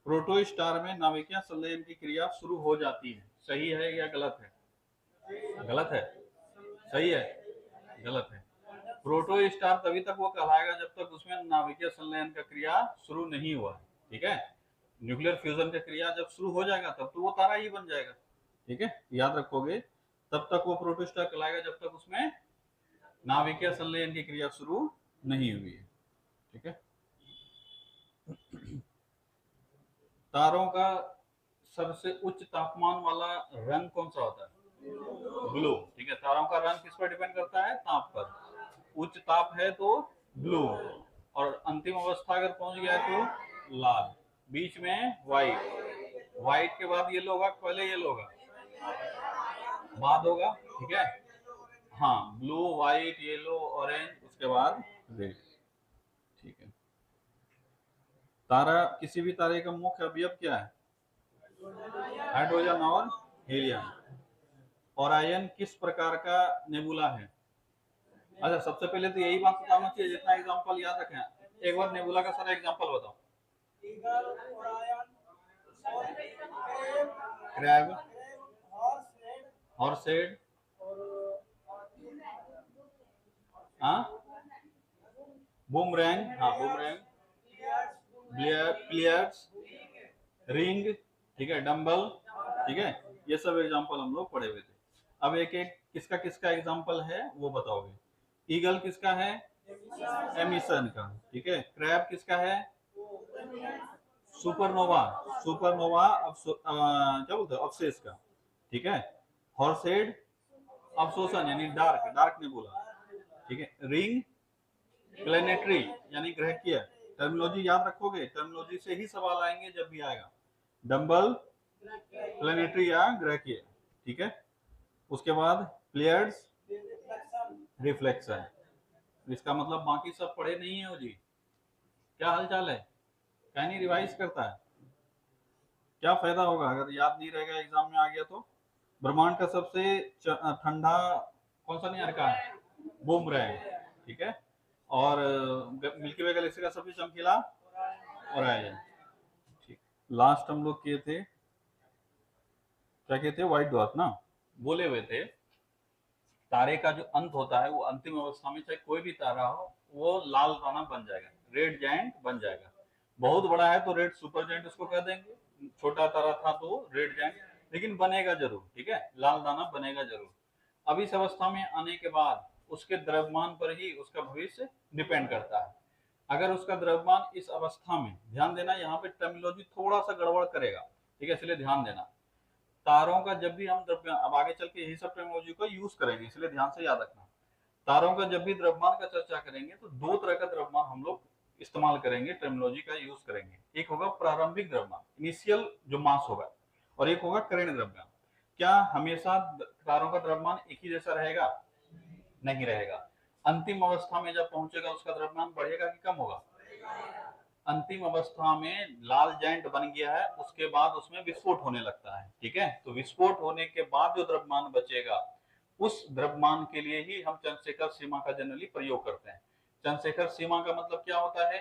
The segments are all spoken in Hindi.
प्रोटोस्टार में नाभिकीय संलयन की क्रिया शुरू हो जाती है। सही है या गलत है? गलत है। सही है? गलत है। प्रोटोस्टार तभी तक वो कहलाएगा जब तक उसमें नाभिकीय संलयन का क्रिया शुरू नहीं हुआ है। ठीक है, न्यूक्लियर फ्यूजन का क्रिया जब शुरू हो जाएगा तब तो वो तारा ही बन जाएगा। ठीक है, याद रखोगे, तब तक वो प्रोटोस्टार कहलाएगा जब तक उसमें नाभिकीय संलयन की क्रिया शुरू नहीं हुई है। ठीक है, तारों का सबसे उच्च तापमान वाला रंग कौन सा होता है? ब्लू। ठीक है, तारों का रंग किस पर डिपेंड करता है? ताप पर। उच्च ताप है तो ब्लू, और अंतिम अवस्था अगर पहुंच गया है तो लाल, बीच में व्हाइट। व्हाइट के बाद येलो होगा, पहले येलो होगा, बाद होगा। ठीक है, हाँ, ब्लू, व्हाइट, येलो, ऑरेंज, उसके बाद रेड। ठीक है, तारा, किसी भी तारे का मुख्य अवयव क्या है? हाइड्रोजन और हीलियम। ओरायन किस प्रकार का नेबुला है? अच्छा, सबसे पहले तो यही बात बताना चाहिए, जितना एग्जांपल याद रखें। एक बार नेबुला का सारा एग्जांपल बताओ। क्रैब, हॉर्सेड, हाँ, बूमरैंग, हाँ बूमरैंग, प्लेयर्स, रिंग, ठीक है, डम्बल। ठीक है, ये सब एग्जांपल हम लोग पढ़े हुए थे। अब एक एक किसका किसका एग्जांपल है वो बताओगे। ईगल किसका है? एमिशन का। ठीक है, क्रैब किसका है? सुपरनोवा। सुपरनोवा क्या बोलते हैं, अवशेष का। ठीक है, हॉर्सेड अवशोषण यानी डार्क, डार्क नेबुला। ठीक है, रिंग प्लेनेटरी यानी ग्रहकीय। टर्मिनोलॉजी याद रखोगे, टर्मिनोलॉजी से ही सवाल आएंगे जब भी आएगा। डम्बल प्लेनेटरी या ग्रहकीय। ठीक है, उसके बाद प्लेयर्स रिफ्लेक्शन। इसका मतलब बाकी सब पढ़े नहीं हो जी? क्या हाल चाल है? क्या नहीं रिवाइज करता है? क्या फायदा होगा अगर याद नहीं रहेगा, एग्जाम में आ गया तो? ब्रह्मांड का सबसे ठंडा कौन सा नहीं का है? बूमरैंग। ठीक है, और मिल्की वे गैलेक्सी का सबसे चमकीला ओरायन। ठीक, लास्ट हम लोग किए थे, क्या कहते हैं, व्हाइट ड्वार्फ ना, बोले हुए थे तारे का जो अंत होता है वो अंतिम अवस्था में चाहे कोई भी तारा हो वो लाल दाना बन जाएगा, रेड जायंट बन जाएगा। बहुत बड़ा है तो रेड सुपर जायंट उसको कह देंगे, छोटा तारा था तो रेड जायंट, लेकिन बनेगा जरूर। ठीक है, लाल दाना बनेगा जरूर। अब इस अवस्था में आने के बाद उसके द्रव्यमान पर ही उसका भविष्य डिपेंड करता है। अगर उसका द्रव्यमान इस अवस्था में, ध्यान देना यहाँ पे टर्मिनोलॉजी थोड़ा सा गड़बड़ करेगा, ठीक है, इसलिए ध्यान देना। तारों का जब भी हम द्रव्यमान, अब आगे चल के यही सब टर्मिनोलॉजी को यूज करेंगे, इसलिए ध्यान से याद रखना। तारों का जब भी द्रव्यमान का चर्चा करेंगे तो दो तरह का द्रव्यमान हम लोग इस्तेमाल करेंगे, टर्मिनोलॉजी का यूज करेंगे। एक होगा प्रारंभिक द्रव्यमान, इनिशियल जो मास होगा, और एक होगा करेंट द्रव्यमान। क्या हमेशा तारों का द्रव्यमान एक ही जैसा रहेगा? नहीं रहेगा। अंतिम अवस्था में जब पहुंचेगा उसका द्रव्यमान बढ़ेगा कि कम होगा? अंतिम अवस्था में लाल जाइंट बन गया है, उसके बाद उसमें विस्फोट होने लगता है। ठीक है, तो विस्फोट होने के बाद जो द्रव्यमान बचेगा उस द्रव्यमान के लिए ही हम चंद्रशेखर सीमा का जनरली प्रयोग करते हैं। चंद्रशेखर सीमा का मतलब क्या होता है?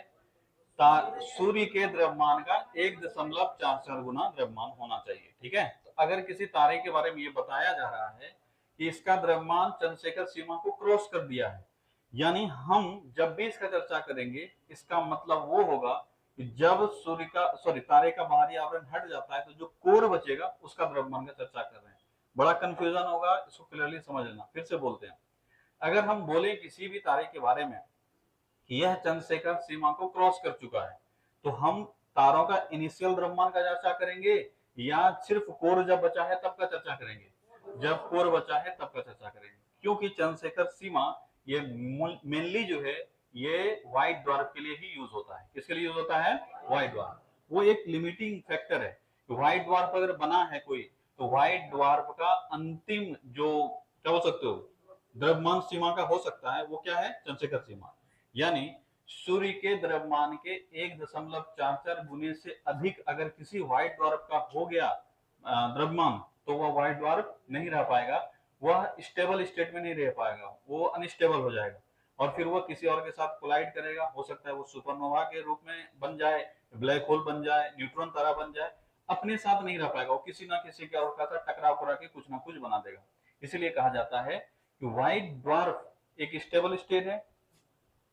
सूर्य के द्रव्यमान का 1.44 गुना द्रव्यमान होना चाहिए। ठीक है, तो अगर किसी तारे के बारे में ये बताया जा रहा है कि इसका द्रव्यमान चंद्रशेखर सीमा को क्रॉस कर दिया है, यानी हम जब भी इसका चर्चा करेंगे इसका मतलब वो होगा कि जब सूर्य का, सॉरी, तारे का बाहरी आवरण हट जाता है तो जो कोर बचेगा उसका द्रव्यमान का चर्चा कर रहे हैं। बड़ा कंफ्यूजन होगा, इसको क्लियरली समझ लेना। फिर से बोलते हैं, अगर हम बोले किसी भी तारे के बारे में कि यह चंद्रशेखर सीमा को क्रॉस कर चुका है, तो हम तारों का इनिशियल द्रव्यमान का चर्चा करेंगे या सिर्फ कोर जब बचा है तब का चर्चा करेंगे? जब कोर बचा है तब का चर्चा करेंगे, क्योंकि चंद्रशेखर सीमा ये मेनली जो है ये व्हाइट ड्वार्फ के लिए ही यूज होता है। किसके लिए यूज होता है? White dwarf. वो एक लिमिटिंग फैक्टर है। व्हाइट ड्वार्फ अगर बना है कोई, तो व्हाइट ड्वार्फ का अंतिम जो, क्या बोल सकते हो, द्रव्यमान सीमा का हो सकता है, वो क्या है? चंद्रशेखर सीमा। यानी सूर्य के द्रव्यमान के 1.44 गुने से अधिक अगर किसी व्हाइट ड्वार्फ का हो गया द्रव्यमान, तो वह व्हाइट ड्वार्फ नहीं रह पाएगा, वह स्टेबल स्टेट में नहीं रह पाएगा, वो अनस्टेबल हो जाएगा, और फिर वह किसी और के साथ कोलाइड करेगा। हो सकता है वो सुपरनोवा के रूप में बन जाए, ब्लैक होल बन जाए, न्यूट्रॉन तारा बन जाए, अपने साथ नहीं रह पाएगा, वो किसी ना किसी के और साथ टकराव करा के कुछ ना कुछ बना देगा। इसीलिए कहा जाता है कि व्हाइट ड्वार्फ एक स्टेबल स्टेट है।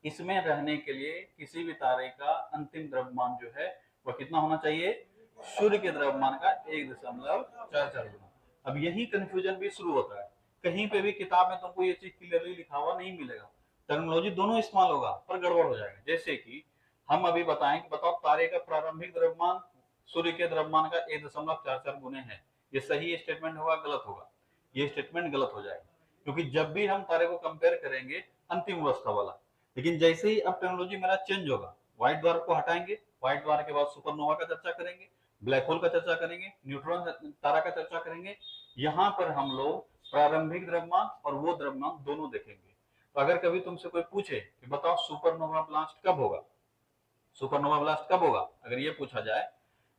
इसमें रहने के लिए किसी भी तारे का अंतिम द्रव्यमान जो है वह कितना होना चाहिए, सूर्य के द्रव्यमान का 1.44 गुना। अब यही कंफ्यूजन भी शुरू होता है, कहीं पे भी किताब में तुमको ये चीज क्लियरली लिखा हुआ नहीं मिलेगा, टर्मिनोलॉजी दोनों इस्तेमाल होगा पर गड़बड़ हो जाएगा। जैसे कि हम अभी बताएं कि बताओ तारे का प्रारंभिक द्रव्यमान सूर्य के द्रव्यमान का 1.44 गुने है, ये सही स्टेटमेंट होगा गलत होगा, ये स्टेटमेंट गलत हो जाएगा, क्योंकि जब भी हम तारे को कंपेयर करेंगे अंतिम अवस्था वाला, लेकिन जैसे ही अब टेक्नोलॉजी मेरा चेंज होगा, व्हाइट ड्वार्फ को हटाएंगे, व्हाइट ड्वार्फ के बाद सुपरनोवा का चर्चा करेंगे, ब्लैक होल का चर्चा करेंगे, न्यूट्रॉन तारा का चर्चा करेंगे, यहाँ पर हम लोग प्रारंभिक द्रव्यमान और वो द्रव्यमान दोनों देखेंगे। तो अगर कभी तुमसे कोई पूछे कि बताओ सुपरनोवा ब्लास्ट कब होगा, सुपरनोवा ब्लास्ट कब होगा, अगर ये पूछा जाए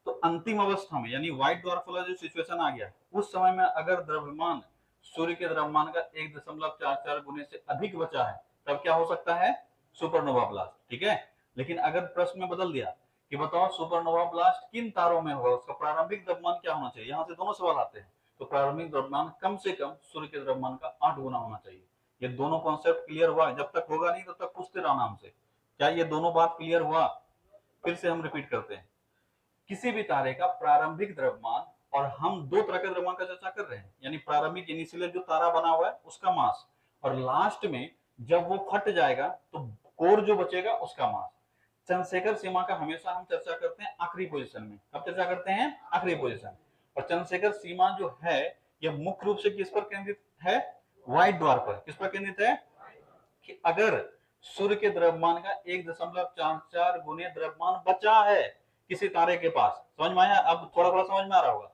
तो अंतिम अवस्था में, यानी व्हाइट ड्वार्फ वाला जो सिचुएशन आ गया उस समय में अगर द्रव्यमान सूर्य के द्रव्यमान का 1.44 गुने से अधिक बचा है तब क्या हो सकता है, सुपरनोवा ब्लास्ट। ठीक है, लेकिन अगर प्रश्न में बदल दिया कि बताओ सुपरनोवा ब्लास्ट किन तारों में होगा, उसका प्रारंभिक द्रव्यमान क्या होना चाहिए, यहाँ से दोनों सवाल आते हैं। तो प्रारंभिक द्रव्यमान कम से कम सूर्य के द्रव्यमान का 8 गुना होना चाहिए। ये दोनों कॉन्सेप्ट क्लियर हुआ, जब तक होगा नहीं तब तक पूछते रहना हमसे, क्या ये दोनों बात क्लियर हुआ। फिर से हम रिपीट करते हैं, किसी भी तारे का प्रारंभिक द्रव्यमान, और हम दो तरह के द्रव्यमान का चर्चा कर रहे हैं, यानी प्रारंभिक इनिशियल जो तारा बना हुआ है उसका मास, और लास्ट में जब वो फट जाएगा तो कोर जो बचेगा उसका मास। चंद्रशेखर सीमा का हमेशा हम चर्चा करते हैं आखिरी पोजीशन में, कब चर्चा करते हैं, आखिरी पोजीशन। और चंद्रशेखर सीमा जो है यह मुख्य रूप से किस पर केंद्रित है, व्हाइट ड्वार्फ पर। किस पर केंद्रित है कि अगर सूर्य के द्रव्यमान का 1.44 गुने द्रव्यमान बचा है किसी तारे के पास, समझ में आया, अब थोड़ा थोड़ा समझ में आ रहा होगा।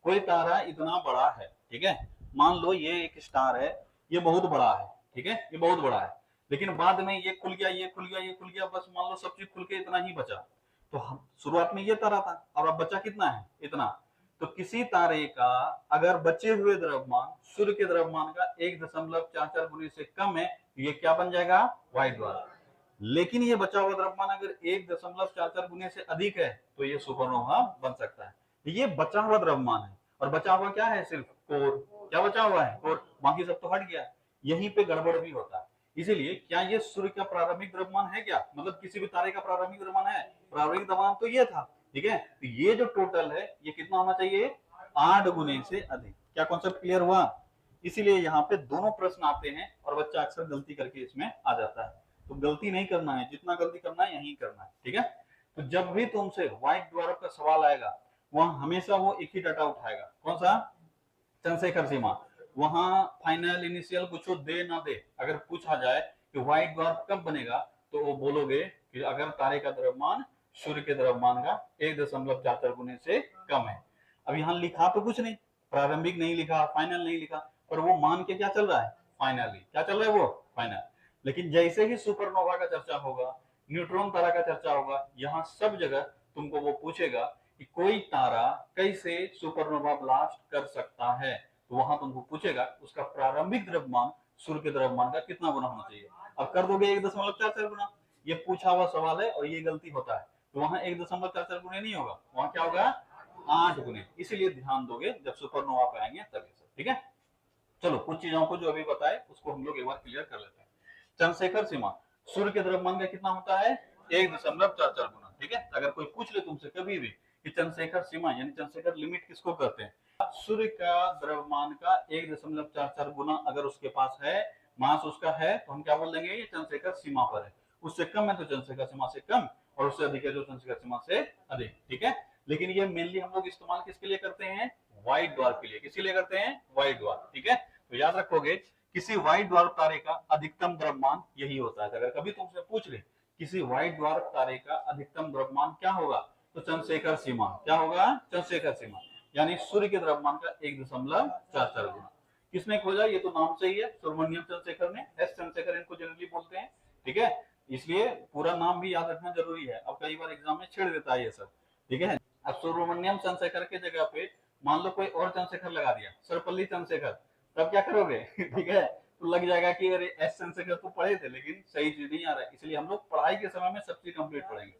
कोई तारा इतना बड़ा है, ठीक है, मान लो ये एक स्टार है, ये बहुत बड़ा है, ठीक है, ये बहुत बड़ा है, लेकिन बाद में ये खुल गया, ये खुल गया, ये खुल गया, बस मान लो सब चीज खुल के इतना ही बचा। तो हम शुरुआत में ये तारा था, और अब बचा कितना है, इतना। तो किसी तारे का अगर बचे हुए द्रव्यमान सूर्य के द्रव्यमान का 1.44 गुने से कम है, ये क्या बन जाएगा, व्हाइट ड्वार्फ। लेकिन ये बचा हुआ द्रव्यमान अगर 1.44 गुने से अधिक है तो ये सुपरनोवा बन सकता है। ये बचा हुआ द्रव्यमान है, और बचा हुआ क्या है, सिर्फ कोर। क्या बचा हुआ है, कोर, बाकी सब तो हट गया। यहीं पे गड़बड़ भी होता है। इसीलिए क्या ये सूर्य का प्रारंभिक द्रव्यमान है क्या, मतलब किसी भी तारे का प्रारंभिक द्रव्यमान है, प्रारंभिक द्रव्यमान तो ये था, ठीक है। तो ये जो टोटल है ये कितना होना चाहिए, 8 गुने से अधिक। क्या कॉन्सेप्ट क्लियर हुआ। इसीलिए यहाँ पे दोनों प्रश्न आते हैं और बच्चा अक्सर गलती करके इसमें आ जाता है। तो गलती नहीं करना है, जितना गलती करना है यही करना है, ठीक है। तो जब भी तुमसे व्हाइट ड्वार्फ का सवाल आएगा वहां हमेशा वो एक ही डाटा उठाएगा, कौन सा, चंद्रशेखर सीमा। वहां फाइनल इनिशियल कुछ दे ना दे, अगर पूछा जाए कि व्हाइट ड्वार्फ कब बनेगा तो वो बोलोगे कि अगर तारे का द्रव्यमान सूर्य के द्रव्यमान का 1.44 गुने से कम है। अब यहाँ लिखा तो कुछ नहीं, प्रारंभिक नहीं लिखा, फाइनल नहीं लिखा, पर वो मान के क्या चल रहा है, फाइनली क्या चल रहा है, वो फाइनल। लेकिन जैसे ही सुपरनोवा का चर्चा होगा, न्यूट्रॉन तारा का चर्चा होगा, यहाँ सब जगह तुमको वो पूछेगा कि कोई तारा कैसे सुपरनोवा ब्लास्ट कर सकता है, तो वहां तुमको पूछेगा उसका प्रारंभिक द्रव्यमान सूर्य के द्रव्यमान का कितना गुना होना चाहिए। अब कर दोगे 1.44 गुना, ये पूछा हुआ सवाल है और ये गलती होता है, तो वहां 1.44 गुने नहीं होगा, वहां क्या होगा, 8 गुने। इसीलिए ध्यान दोगे जब सुपरनोवा पे आएंगे तभी से, ठीक है। चलो कुछ चीजों को जो अभी बताए उसको हम लोग एक बार क्लियर कर लेते हैं। चंद्रशेखर सीमा सूर्य के द्रव्यमान का कितना होता है, 1.44 गुना, ठीक है। अगर कोई पूछ ले तुमसे कभी भी कि चंद्रशेखर सीमा यानी चंद्रशेखर लिमिट किसको कहते हैं, सूर्य का द्रव्यमान का 1.44 गुना अगर उसके पास है, मास उसका है, तो हम क्या बोल देंगे, ये चंद्रशेखर सीमा पर है। उससे कम है तो चंद्रशेखर सीमा से कम, और उससे अधिक है तो चंद्रशेखर सीमा से अधिक, ठीक है। लेकिन ये मेनली हम लोग इस्तेमाल किसके लिए करते हैं, व्हाइट ड्वार्फ के लिए। किसके लिए करते हैं, व्हाइट ड्वार्फ, ठीक है। तो याद रखोगे किसी व्हाइट ड्वार्फ तारे का अधिकतम द्रव्यमान यही होता है। अगर कभी तुमसे पूछ ले किसी व्हाइट ड्वार्फ तारे का अधिकतम द्रव्यमान क्या होगा, तो चंद्रशेखर सीमा क्या होगा, चंद्रशेखर सीमा यानी सूर्य के द्रव्यमान का 1.44 गुना। किसने खोजा, ये तो नाम से ही है, सुब्रमण्यम चंद्रशेखर ने, एस चंद्रशेखर इनको जनरली बोलते हैं, ठीक है। इसलिए पूरा नाम भी याद रखना जरूरी है, अब कई बार एग्जाम में छेड़ देता है ये सब, ठीक है। अब सुब्रमण्यम चंद्रशेखर की जगह पे मान लो कोई और चंद्रशेखर लगा दिया, सर्वपल्ली चंद्रशेखर, तब क्या करोगे ठीक है, तो लग जाएगा कि अरे एस चंद्रशेखर तो पढ़े थे लेकिन सही चीज नहीं आ रहा है। इसलिए हम लोग पढ़ाई के समय में सब चीज कंप्लीट पढ़ेंगे।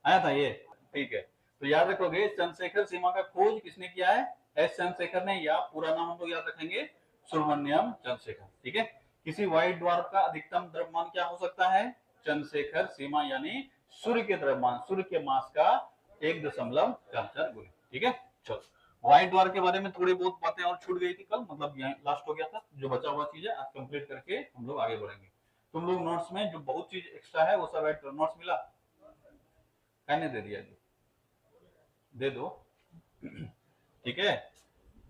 आया था ये, ठीक है, तो याद रखोगे चंद्रशेखर सीमा का खोज किसने किया है? एस चंद्रशेखर ने, या पूरा नाम हम लोग याद रखेंगे सुब्रमण्यम चंद्रशेखर। ठीक है, किसी व्हाइट ड्वार्फ का अधिकतम द्रव्यमान क्या हो सकता है? चंद्रशेखर सीमा यानी सूर्य के द्रव्यमान, सूर्य के मास का 1.44 गुना। ठीक है, चलो व्हाइट ड्वार्फ के बारे में थोड़ी बहुत बातें और छूट गई थी कल, मतलब यहाँ लास्ट हो गया था। जो बचा हुआ चीज है आज कंप्लीट करके हम लोग आगे बढ़ेंगे। तुम लोग नोट्स में जो बहुत चीज एक्स्ट्रा है वो सब ऐड करो। नोट्स मिला? कहने दे दिया जी, दे दो। ठीक है,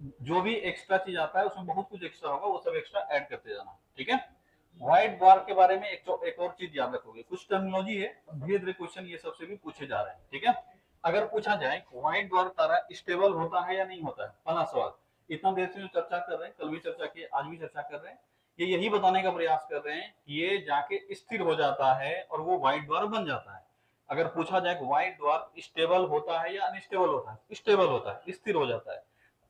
जो भी एक्स्ट्रा चीज आता है उसमें बहुत कुछ एक्स्ट्रा होगा, वो सब एक्स्ट्रा ऐड करते जाना। ठीक है, व्हाइट ड्वार्फ के बारे में एक और चीज याद रखोगे, कुछ टर्मिनोलॉजी है, धीरे धीरे क्वेश्चन ये सबसे भी पूछे जा रहे हैं। ठीक है, अगर पूछा जाए व्हाइट ड्वार्फ तारा स्टेबल होता है या नहीं होता है, पहला सवाल। इतना देर से जो चर्चा कर रहे हैं, कल भी चर्चा की, आज भी चर्चा कर रहे हैं, ये यही बताने का प्रयास कर रहे हैं कि ये जाके स्थिर हो जाता है और वो व्हाइट ड्वार्फ बन जाता है। अगर पूछा जाए कि व्हाइट ड्वार्फ स्टेबल होता है या अनस्टेबल होता है, स्टेबल होता है, स्थिर हो जाता है।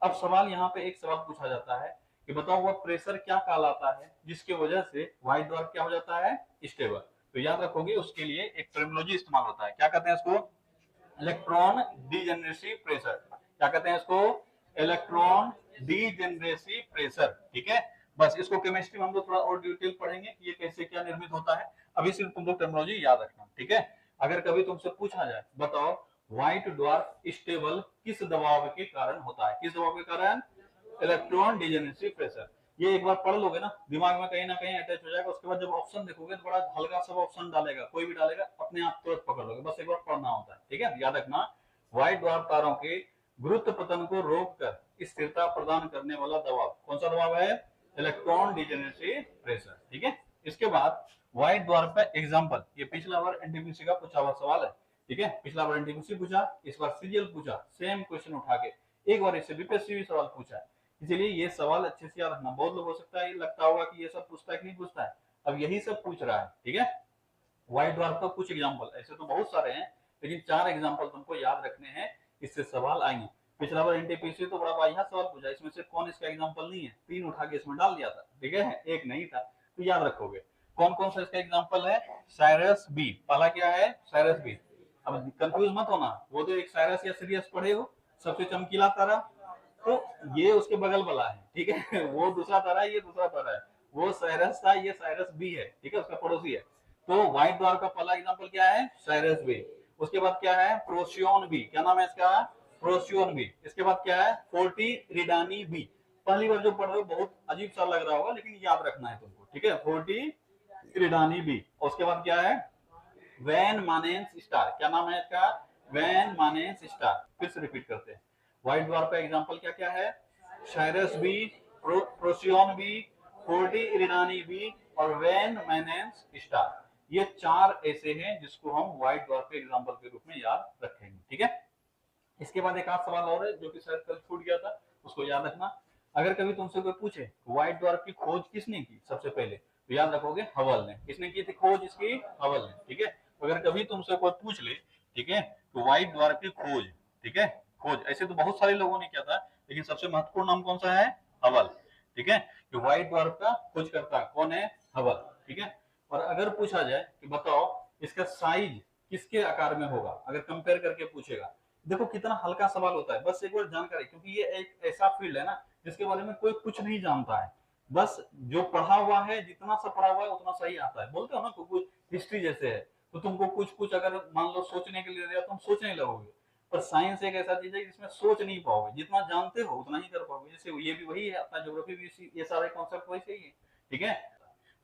अब सवाल यहाँ पे एक सवाल पूछा जाता है कि बताओ वह प्रेशर क्या कहलाता है जिसकी वजह से व्हाइट ड्वार्फ क्या हो जाता है? स्टेबल। तो याद रखोगे उसके लिए एक टर्मिनोलॉजी इस्तेमाल होता है, क्या कहते हैं इसको? Electron degeneracy pressure. क्या कहते हैं इसको? Electron degeneracy pressure. ठीक है, बस इसको केमिस्ट्री में हम लोग थोड़ा और डिटेल पढ़ेंगे कि ये कैसे क्या निर्मित होता है। अभी सिर्फ तुम लोग टर्मिनोलॉजी याद रखना। ठीक है, अगर कभी तुमसे पूछा जाए बताओ व्हाइट ड्वार्फ स्टेबल किस दबाव के कारण होता है? किस दबाव के कारण? Electron degeneracy pressure. ये एक बार पढ़ लोगे ना, दिमाग में कहीं ना कहीं अटैच हो जाएगा। उसके बाद जब ऑप्शन देखोगे तो बड़ा हल्का सा ऑप्शन डालेगा, कोई भी डालेगा, अपने आप तुरंत पकड़ लोगे, बस एक बार पढ़ना होता है। ठीक है, याद रखना व्हाइट ड्वार्फ तारों के गुरुत्व पतन को रोककर स्थिरता प्रदान करने वाला दबाव कौन सा दबाव है? Electron degeneracy pressure. ठीक है, इसके बाद व्हाइट ड्वार्फ का एग्जांपल, ये पिछला बार एनटीपीसी का पूछा हुआ सवाल है। ठीक है, पिछला बार एनटीपीसी पूछा, इस बार सीजीएल पूछा, सेम क्वेश्चन उठा के एक बार इससे बीपीएससी भी सवाल पूछा है। इसलिए ये सवाल अच्छे से याद रखना। बहुत लोग हो सकता है ये लगता होगा कि ये सब पूछता है कि नहीं पूछता है, अब यही सब पूछ रहा है। ठीक है, व्हाइट ड्वार्फ का कुछ एग्जांपल, ऐसे तो बहुत सारे हैं लेकिन 4 एग्जांपल तुमको याद रखने हैं, इससे सवाल आएंगे। पिछला बार एनटीपीसी तो बड़ा बढ़िया सवाल पूछा, इसमें से कौन इसका एग्जांपल नहीं है, 3 उठा के इसमें डाल दिया था। ठीक है, एक नहीं था, तो याद रखोगे कौन कौन सा इसका एग्जांपल है? साइरस बी, पहला क्या है? Sirius B. अब कंफ्यूज मत होना, वो तो एक साइरस या सीरियस पढ़े हो, सबसे चमकीला तारा, तो ये उसके बगल वाला है। ठीक है, वो दूसरा तारा है, ये दूसरा तारा है, वो साइरस था, ये साइरस बी है। ठीक है, उसका पड़ोसी है। तो व्हाइट ड्वार्फ का पहला एग्जांपल क्या है? Sirius B. उसके बाद क्या है? Procyon B. क्या नाम है इसका? Procyon B. इसके बाद क्या है? Forty Eridani B. पहली बार जो पढ़ रहे हो बहुत अजीब सा लग रहा होगा, लेकिन याद रखना है तुमको। ठीक है, फोर्टी रिडानी बी। उसके बाद क्या है? Van Maanen's star. क्या नाम है इसका? Van Maanen's star. फिर से रिपीट करते हैं, व्हाइट ड्वार्फ का एग्जांपल क्या क्या है? Sirius B, Procyon B, forty Eridani B और वैन मानेंस स्टार। ये 4 ऐसे हैं जिसको हम व्हाइट ड्वार्फ के एग्जांपल के रूप में याद रखेंगे। ठीक है, इसके बाद एक आध सवाल और है जो कि शायद कल छूट गया था, उसको याद रखना। अगर कभी तुमसे कोई पूछे व्हाइट ड्वार्फ की खोज किसने की सबसे पहले, तो याद रखोगे हबल ने। किसने की थी खोज इसकी? हबल ने। ठीक है, अगर कभी तुमसे कोई पूछ ले, ठीक है, तो व्हाइट ड्वार्फ की खोज, ठीक है, खोज ऐसे तो बहुत सारे लोगों ने किया था, लेकिन सबसे महत्वपूर्ण नाम कौन सा है? हबल। ठीक है, कि व्हाइट ड्वार्फ का खोज करता कौन है? हबल। ठीक है, और अगर पूछा जाए कि बताओ इसका साइज किसके आकार में होगा, अगर कंपेयर करके पूछेगा, देखो कितना हल्का सवाल होता है, बस एक बार जानकारी, क्योंकि ये एक ऐसा फील्ड है ना जिसके बारे में कोई कुछ नहीं जानता है, बस जो पढ़ा हुआ है, जितना सा पढ़ा हुआ है उतना सही आता है। बोलते हो ना कुछ हिस्ट्री जैसे है, तो तुमको कुछ कुछ अगर मान लो सोचने के लिए दिया, तुम सोचने लगोगे, पर साइंस एक ऐसा चीज है जिसमें सोच नहीं पाओगे, जितना जानते हो उतना ही कर पाओगे। जैसे ये भी वही है, अपना ज्योग्राफी भी ये सारे कॉन्सेप्ट वैसे ही है। ठीक है,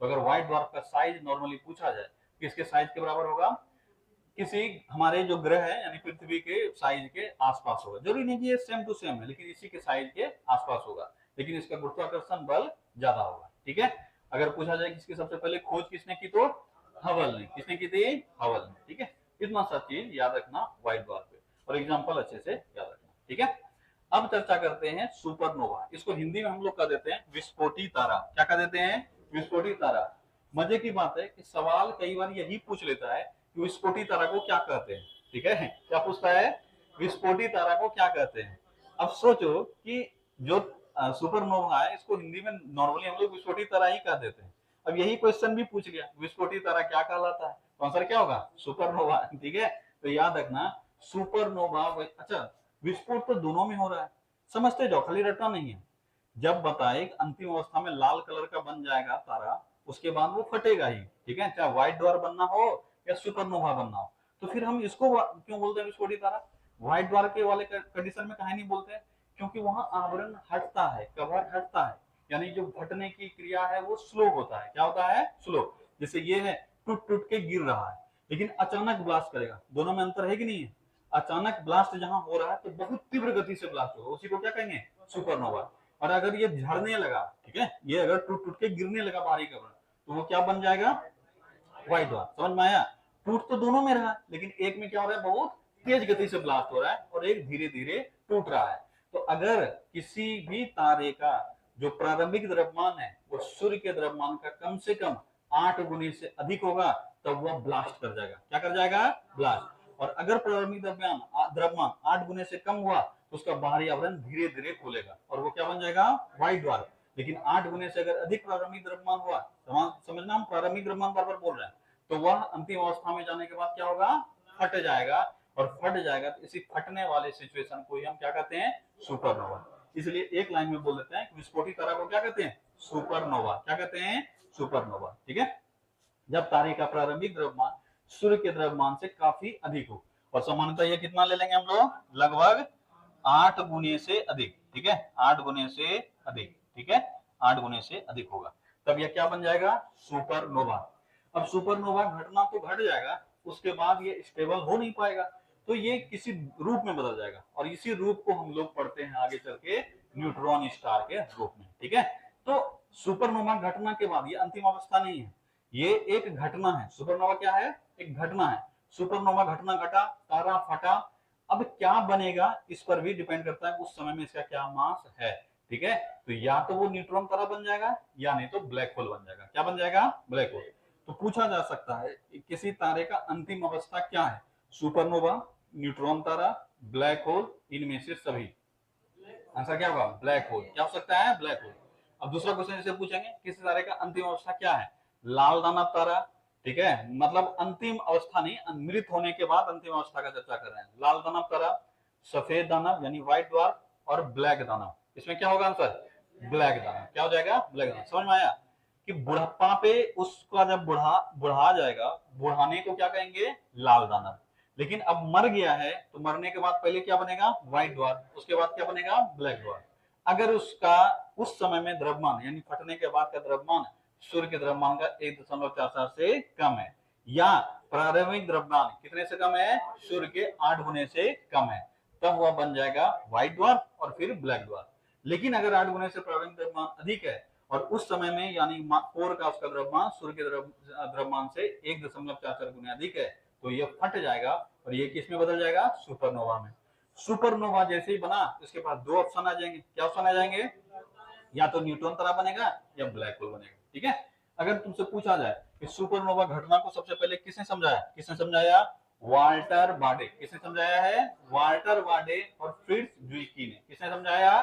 तो अगर व्हाइट ड्वार्फ का साइज नॉर्मली पूछा जाए कि इसके साइज के बराबर होगा, किसी हमारे जो ग्रह है यानी पृथ्वी के साइज के आसपास होगा। जरूरी नहीं कि ये सेम टू सेम है, लेकिन इसी के साइज के आसपास होगा, लेकिन इसका गुरुत्वाकर्षण बल ज्यादा होगा। ठीक है, अगर पूछा जाए किसकी सबसे पहले खोज किसने की, तो हबल ने। किसने की थी? हबल ने। ठीक है, इतना सा चीज याद रखना व्हाइट ड्वार्फ पे, और एग्जांपल अच्छे से याद रखना। ठीक है, अब चर्चा करते हैं सुपरनोवा। इसको हिंदी में हम लोग कह देते हैं विस्फोटी तारा। क्या कह देते हैं? विस्फोटी तारा। मजे की बात है कि सवाल कई बार यही पूछ लेता है कि विस्फोटी तारा को क्या कहते हैं। ठीक है, क्या पूछता है? विस्फोटी तारा को क्या कहते हैं। अब सोचो कि जो सुपरनोवा है इसको हिंदी में नॉर्मली हम लोग विस्फोटी तारा ही कह देते हैं। अब यही क्वेश्चन भी पूछ गया विस्फोटी तारा क्या कहलाता है, तो आंसर क्या होगा? सुपरनोवा। ठीक है, तो याद रखना सुपरनोवा। अच्छा, विस्फोट तो दोनों में हो रहा है, समझते जाओ, खाली रटना नहीं है। जब बताए अंतिम अवस्था में लाल कलर का बन जाएगा तारा, उसके बाद वो फटेगा ही, ठीक है, चाहे व्हाइट ड्वार्फ बनना हो या सुपरनोवा बनना हो। तो फिर हम इसको क्यों बोलते हैं विस्फोटित तारा? व्हाइट ड्वार्फ के वाले कंडीशन में कहा नहीं बोलते हैं, क्योंकि वहां आवरण हटता है, कवर हटता है, यानी जो फटने की क्रिया है वो स्लो होता है। क्या होता है? स्लो। जैसे ये है, टूट टूट के गिर रहा है, लेकिन अचानक ब्लास्ट करेगा, दोनों में अंतर है कि नहीं है? अचानक ब्लास्ट जहां हो रहा है तो बहुत तीव्र गति से ब्लास्ट होगा, उसी को क्या कहेंगे? सुपरनोवा। और अगर ये झड़ने लगा, ठीक है, ये अगर टूट टूट के गिरने लगा बाहरी कवर, तो वो क्या बन जाएगा? White dwarf. समझ में आया? टूट तो दोनों में रहा है, लेकिन एक में क्या हो रहा है? बहुत तेज गति से ब्लास्ट हो रहा है, और एक धीरे धीरे टूट रहा है। तो अगर किसी भी तारे का जो प्रारंभिक द्रव्यमान है वो सूर्य के द्रव्यमान का कम से कम 8 गुने से अधिक होगा, तब वह ब्लास्ट कर जाएगा। क्या कर जाएगा? ब्लास्ट। और अगर प्रारंभिक द्रव्यमान 8 गुने से कम हुआ तो उसका बाहरी आवरण धीरे धीरे खुलेगा, और वो क्या बन जाएगा? White dwarf. लेकिन 8 गुने से अगर अधिक प्रारंभिक द्रव्यमान हुआ, समझना, हम प्रारंभिक द्रव्यमान बार बार बोल रहे हैं, तो वह अंतिम अवस्था में जाने के बाद क्या होगा? फट जाएगा। और फट जाएगा तो इसी फटने वाले सिचुएशन को ही हम क्या कहते हैं? सुपरनोवा। इसलिए एक लाइन में बोल देते हैं कि विस्फोटित तारा को क्या कहते हैं? सुपरनोवा। क्या कहते हैं? सुपरनोवा। ठीक है, जब तारे का प्रारंभिक द्रव्यमान सूर्य के द्रव्यमान से काफी अधिक हो। और सामान्यतः ये कितना ले लेंगे हम लोग? लगभग 8 गुने से अधिक। ठीक है, 8 गुने से अधिक। ठीक है, 8 गुने से अधिक होगा, तब यह क्या बन जाएगा? सुपरनोवा। अब सुपरनोवा घटना तो घट जाएगा, उसके बाद ये स्टेबल हो नहीं पाएगा, तो ये किसी रूप में बदल जाएगा, और इसी रूप को हम लोग पढ़ते हैं आगे चल के न्यूट्रॉन स्टार के रूप में। ठीक है, तो सुपरनोवा घटना के बाद ये अंतिम अवस्था नहीं है, ये एक घटना है। सुपरनोवा क्या है? एक घटना है। सुपरनोवा घटना घटा, तारा फटा, अब क्या बनेगा इस पर भी डिपेंड करता है उस समय में इसका क्या मास है। ठीक है, तो या तो वो न्यूट्रॉन तारा बन जाएगा, या नहीं तो ब्लैक होल बन जाएगा। क्या बन जाएगा? Black hole. तो पूछा जा सकता है कि किसी तारे का अंतिम अवस्था क्या है? सुपरनोवा, न्यूट्रॉन तारा, ब्लैक होल, इनमें से सभी। आंसर क्या होगा? Black hole. क्या हो सकता है? Black hole. अब दूसरा क्वेश्चन इसे पूछेंगे, किसी तारे का अंतिम अवस्था क्या है? लाल दानव तारा। ठीक है, मतलब अंतिम अवस्था नहीं, मृत होने के बाद अंतिम अवस्था का चर्चा कर रहे हैं। लाल दानव तारा, सफेद दानव यानी व्हाइट ड्वार्फ, और ब्लैक दानव। इसमें क्या होगा आंसर? ब्लैक दानव। क्या हो जाएगा? ब्लैक दानव। समझ में आया कि बुढ़ापा पे उसका जब बुढ़ा जाएगा, बुढ़ाने को क्या कहेंगे? लाल दानव। लेकिन अब मर गया है, तो मरने के बाद पहले क्या बनेगा? व्हाइट ड्वार्फ, उसके बाद क्या बनेगा? Black dwarf. अगर उसका उस समय में द्रव्यमान यानी फटने के बाद का द्रव्यमान सूर्य के द्रव्यमान का 1.44 से कम है, या प्रारंभिक द्रव्यमान कितने से कम है? सूर्य के 8 गुने से कम है, तब वह बन जाएगा व्हाइट ड्वार्फ और फिर ब्लैक ड्वार्फ। लेकिन अगर 8 गुने से प्रारंभिक द्रव्यमान अधिक है, और उस समय में यानी कोर का उसका द्रव्यमान सूर्य के द्रव्यमान से 1.44 गुना अधिक है, तो ये फट जाएगा, और ये किस में बदल जाएगा? सुपरनोवा में। सुपरनोवा जैसे ही बना, इसके पास दो ऑप्शन आ जाएंगे। क्या ऑप्शन आ जाएंगे? या तो न्यूट्रॉन तारा बनेगा, या ब्लैक होल बनेगा। ठीक है, अगर तुमसे पूछा जाए कि सुपरनोवा घटना को सबसे पहले किसने समझाया? किसने समझाया? वाल्टर बाडे। किसने समझाया है? वाल्टर बाडे और फ्रिट्ज ज़ुइकी ने। किसने समझाया?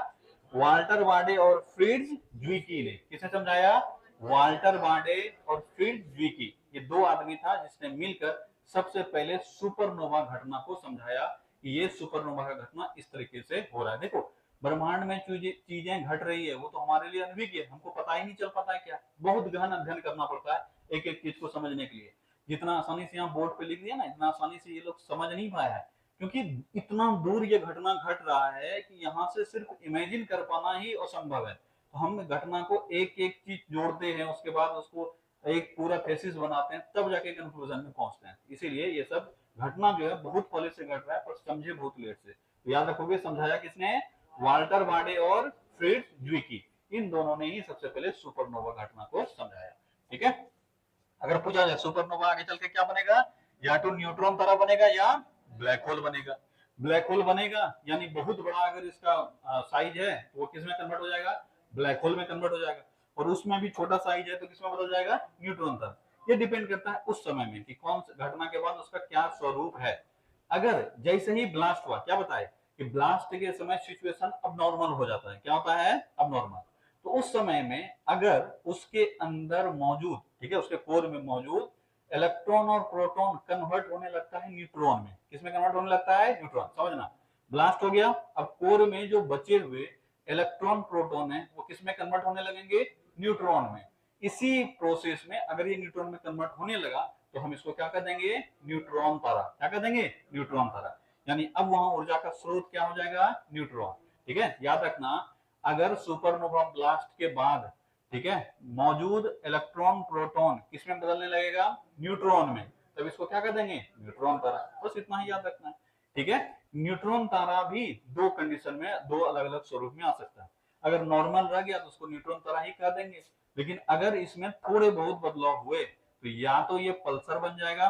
वाल्टर बाडे और फ्रिट्ज ज़ुइकी ने। किसने समझाया? वाल्टर बाडे और फ्रिट्ज ज़ुइकी। ये दो आदमी था जिसने मिलकर सबसे पहले सुपरनोवा घटना को समझाया कि ये सुपरनोवा का घटना इस तरीके से हो रहा है। देखो, ब्रह्मांड में चीजें घट रही है, वो तो हमारे लिए अनभिज्ञ है, हमको पता ही नहीं चल पाता है। क्या बहुत गहन अध्ययन करना पड़ता है एक एक चीज को समझने के लिए। जितना आसानी से यहाँ बोर्ड पे लिख दिया ना, इतना आसानी से ये लोग समझ नहीं पाया है, क्योंकि इतना दूर ये घटना घट रहा है कि यहाँ से सिर्फ इमेजिन कर पाना ही असंभव है। तो हम घटना को एक एक चीज जोड़ते हैं, उसके बाद उसको एक पूरा थेसिस बनाते हैं, तब जाके कंक्लूजन में पहुंचते हैं। इसीलिए ये सब घटना जो है बहुत पहले से घट रहा है, पर समझे बहुत लेट से। तो याद रखोगे, समझाया किसने? वाल्टर बाडे और फ्रिट्ज ज़ुइकी। इन दोनों ने ही सबसे पहले सुपरनोवा घटना को समझाया। ठीक है, अगर पूछा जाए सुपरनोवा आगे चल के क्या बनेगा, या तो न्यूट्रॉन तारा बनेगा या ब्लैक होल बनेगा। ब्लैक होल बनेगा यानी बहुत बड़ा अगर इसका साइज है तो वो किसमें कन्वर्ट हो जाएगा? ब्लैक होल में कन्वर्ट हो जाएगा। और उसमें भी छोटा साइज है तो किसमें बदल जाएगा? न्यूट्रॉन तारा। ये डिपेंड करता है उस समय में कि कौन घटना के बाद उसका क्या स्वरूप है। अगर जैसे ही ब्लास्ट हुआ, क्या बताए कि ब्लास्ट के समय सिचुएशन अब नॉर्मल हो जाता है। क्या होता है? अब नॉर्मल। तो उस समय में अगर उसके अंदर मौजूद, ठीक है, उसके कोर में मौजूद इलेक्ट्रॉन और प्रोटॉन कन्वर्ट होने लगता है न्यूट्रॉन में। किसमें कन्वर्ट होने लगता है? न्यूट्रॉन। समझना, ब्लास्ट हो गया, अब कोर में जो बचे हुए इलेक्ट्रॉन प्रोटॉन है वो किसमें कन्वर्ट होने लगेंगे? न्यूट्रॉन में। इसी प्रोसेस में अगर ये न्यूट्रॉन में कन्वर्ट होने लगा तो हम इसको क्या कर देंगे? न्यूट्रॉन तारा। क्या कर देंगे? न्यूट्रॉन तारा। यानी अब वहां ऊर्जा का स्रोत क्या हो जाएगा? न्यूट्रॉन। ठीक है, याद रखना, अगर सुपरनोवा ब्लास्ट के बाद, ठीक है, मौजूद इलेक्ट्रॉन प्रोटॉन किसमें बदलने लगेगा? न्यूट्रॉन में, तब इसको क्या कर देंगे? न्यूट्रॉन तारा। बस इतना ही याद रखना है। ठीक है, न्यूट्रॉन तारा भी दो कंडीशन में, दो अलग अलग स्वरूप में आ सकता है। अगर नॉर्मल रह गया तो उसको न्यूट्रॉन तारा ही कह देंगे, लेकिन अगर इसमें थोड़े बहुत बदलाव हुए तो या तो ये पल्सर बन जाएगा,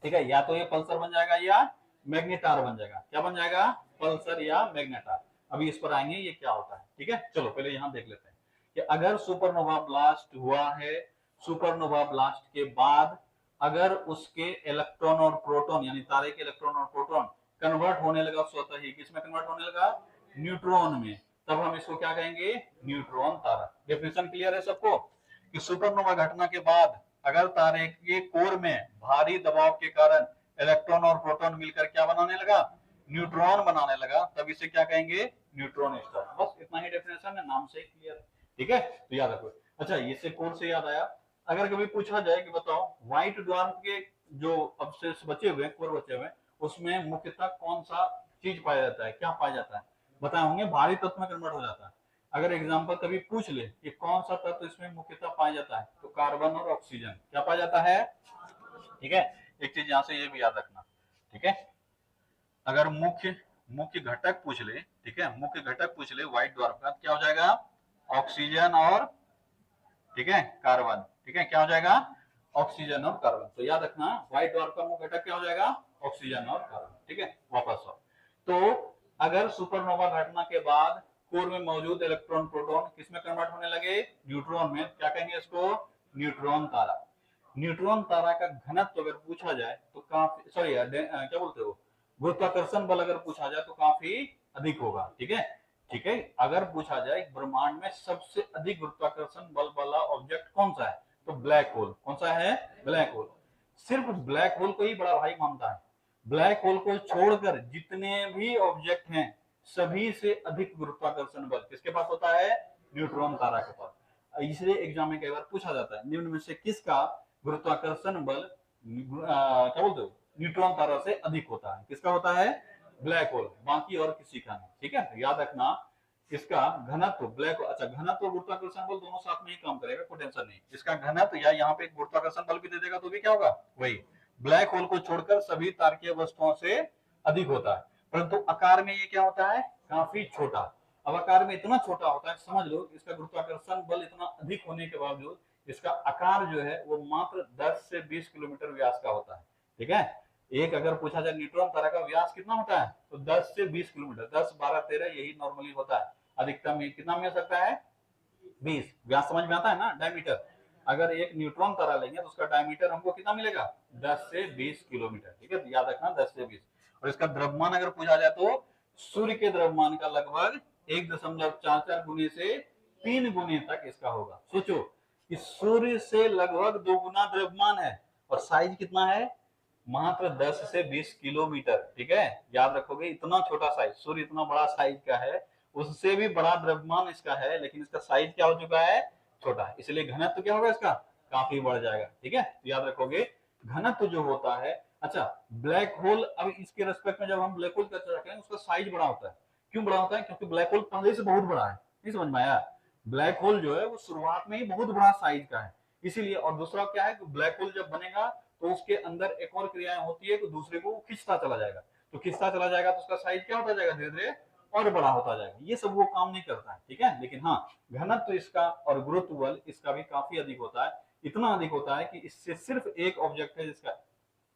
ठीक है, या तो ये पल्सर बन जाएगा या मैग्नेटार बन जाएगा। क्या बन जाएगा? पल्सर या मैग्नेटार। अभी इस पर आएंगे ये क्या होता है। ठीक है, चलो पहले यहां देख लेते हैं कि अगर सुपरनोवा ब्लास्ट हुआ है, सुपरनोवा ब्लास्ट के बाद अगर उसके इलेक्ट्रॉन और प्रोटॉन, यानी तारे के इलेक्ट्रॉन और प्रोटॉन कन्वर्ट होने लगा स्वतः ही, किसमें कन्वर्ट होने लगा? न्यूट्रॉन में, तब हम इसको क्या कहेंगे? न्यूट्रॉन तारा। डेफिनेशन क्लियर है सबको कि सुपरनोवा घटना के बाद अगर तारे के कोर में भारी दबाव के कारण इलेक्ट्रॉन और प्रोटॉन मिलकर क्या बनाने लगा? न्यूट्रॉन बनाने लगा, तब इसे क्या कहेंगे? Neutron star. बस इतना ही डेफिनेशन है, नाम से क्लियर। ठीक है, तो याद रखो। अच्छा, इससे कोर से याद आया, अगर कभी पूछा जाए कि बताओ व्हाइट ड्वार्फ के जो अवशेष बचे हुए, कोर बचे हुए, उसमें मुख्यतः कौन सा चीज पाया जाता है? क्या पाया जाता है? बताए होंगे भारी तत्व में कन्वर्ट हो जाता है। अगर एग्जाम्पल कभी पूछ ले कि कौन सा तत्व इसमें मुख्यतः पाया जाता है, तो कार्बन और ऑक्सीजन क्या पाया जाता है। ठीक है, एक चीज यहां से ये भी याद रखना। ठीक है, अगर मुख्य मुख्य घटक पूछ ले, ठीक है, मुख्य घटक पूछ ले व्हाइट ड्वार्फ का, क्या हो जाएगा? ऑक्सीजन और, ठीक है, कार्बन। ठीक है, क्या हो जाएगा? ऑक्सीजन और कार्बन। तो याद रखना, व्हाइट ड्वार्फ का मुख्य घटक क्या हो जाएगा? ऑक्सीजन और कार्बन। ठीक है, वापस आओ। तो अगर सुपरनोवा घटना के बाद कोर में मौजूद इलेक्ट्रॉन प्रोटॉन किसमें कन्वर्ट होने लगे? न्यूट्रॉन में, क्या कहेंगे इसको? न्यूट्रॉन तारा। न्यूट्रॉन तारा का घनत्व अगर पूछा जाए तो काफी, सॉरी क्या बोलते हो, गुरुत्वाकर्षण बल अगर पूछा जाए तो काफी अधिक होगा। ठीक है, ठीक है, अगर पूछा जाए ब्रह्मांड में सबसे अधिक गुरुत्वाकर्षण बल वाला ऑब्जेक्ट कौन सा है, तो ब्लैक होल। कौन सा है? Black hole. सिर्फ ब्लैक होल को ही बड़ा भाई मानता है। ब्लैक होल को छोड़कर जितने भी ऑब्जेक्ट हैं सभी से अधिक गुरुत्वाकर्षण बल किसके पास होता है? न्यूट्रॉन तारा के पास। इसलिए एग्जाम में कई बार पूछा जाता है निम्न में से किसका गुरुत्वाकर्षण बल क्या बोलते हो, न्यूट्रॉन तारा से अधिक होता है? किसका होता है? ब्लैक होल, बाकी और किसी का नहीं। ठीक है, याद रखना, इसका घनत्व ब्लैक, अच्छा, घनत्व और गुरुत्वाकर्षण बल दोनों साथ में ही काम करेगा, कोई टेंशन नहीं। इसका घनत्व या यहाँ पे गुरुत्वाकर्षण बल भी दे देगा तो भी क्या होगा? वही। ब्लैक होल को छोड़कर सभी तारकीय वस्तुओं से अधिक होता है, परंतु आकार में ये क्या होता है? काफी छोटा। अब आकार में इतना छोटा होता है, समझ लो इसका गुरुत्वाकर्षण बल इतना अधिक होने के बावजूद इसका आकार जो है वो मात्र 10 से 20 किलोमीटर व्यास का होता है। ठीक है, एक अगर पूछा जाए न्यूट्रॉन तारा का व्यास कितना होता है, तो 10 से 20 किलोमीटर, 10, 12, 13 यही नॉर्मली होता है। अधिकतम कितना मिल सकता है? 20। व्यास समझ में आता है ना? डायमीटर। अगर एक न्यूट्रॉन तारा लेंगे तो उसका डायमीटर हमको कितना मिलेगा? 10 से 20 किलोमीटर। ठीक है, तो याद रखना 10 से 20। और इसका द्रव्यमान अगर पूछा जाए तो सूर्य के द्रव्यमान का लगभग 1.44 गुने से 3 गुने तक इसका होगा। सोचो कि सूर्य से लगभग 2 गुना द्रव्यमान है और साइज कितना है? मात्र 10 से 20 किलोमीटर। ठीक है, याद रखोगे, इतना छोटा साइज, सूर्य इतना बड़ा साइज का है, उससे भी बड़ा द्रव्यमान इसका है, लेकिन इसका साइज क्या हो चुका है? छोटा है। इसलिए घनत्व क्या होगा इसका? काफी बढ़ जाएगा। ठीक है, तो याद रखोगे घनत्व जो होता है। अच्छा, ब्लैक होल, अब इसके रेस्पेक्ट में जब हम ब्लैक होल का चर्चा करें उसका साइज बड़ा होता है। क्यों बड़ा होता है? क्योंकि ब्लैक होल पहले से बहुत बड़ा है। नहीं समझ में आया? ब्लैक होल जो है वो शुरुआत में ही बहुत बड़ा साइज का है, इसीलिए। और दूसरा क्या है कि ब्लैक होल जब बनेगा तो उसके अंदर एक और क्रियाएं होती है कि दूसरे को खींचता चला जाएगा, तो खींचता चला जाएगा तो उसका साइज क्या होता जाएगा? धीरे धीरे और बड़ा होता जाएगा। ये सब वो काम नहीं करता है। ठीक है, लेकिन हाँ, घनत्व इसका और गुरुत्व बल इसका भी काफी अधिक होता है। इतना अधिक होता है कि इससे सिर्फ एक ऑब्जेक्ट है जिसका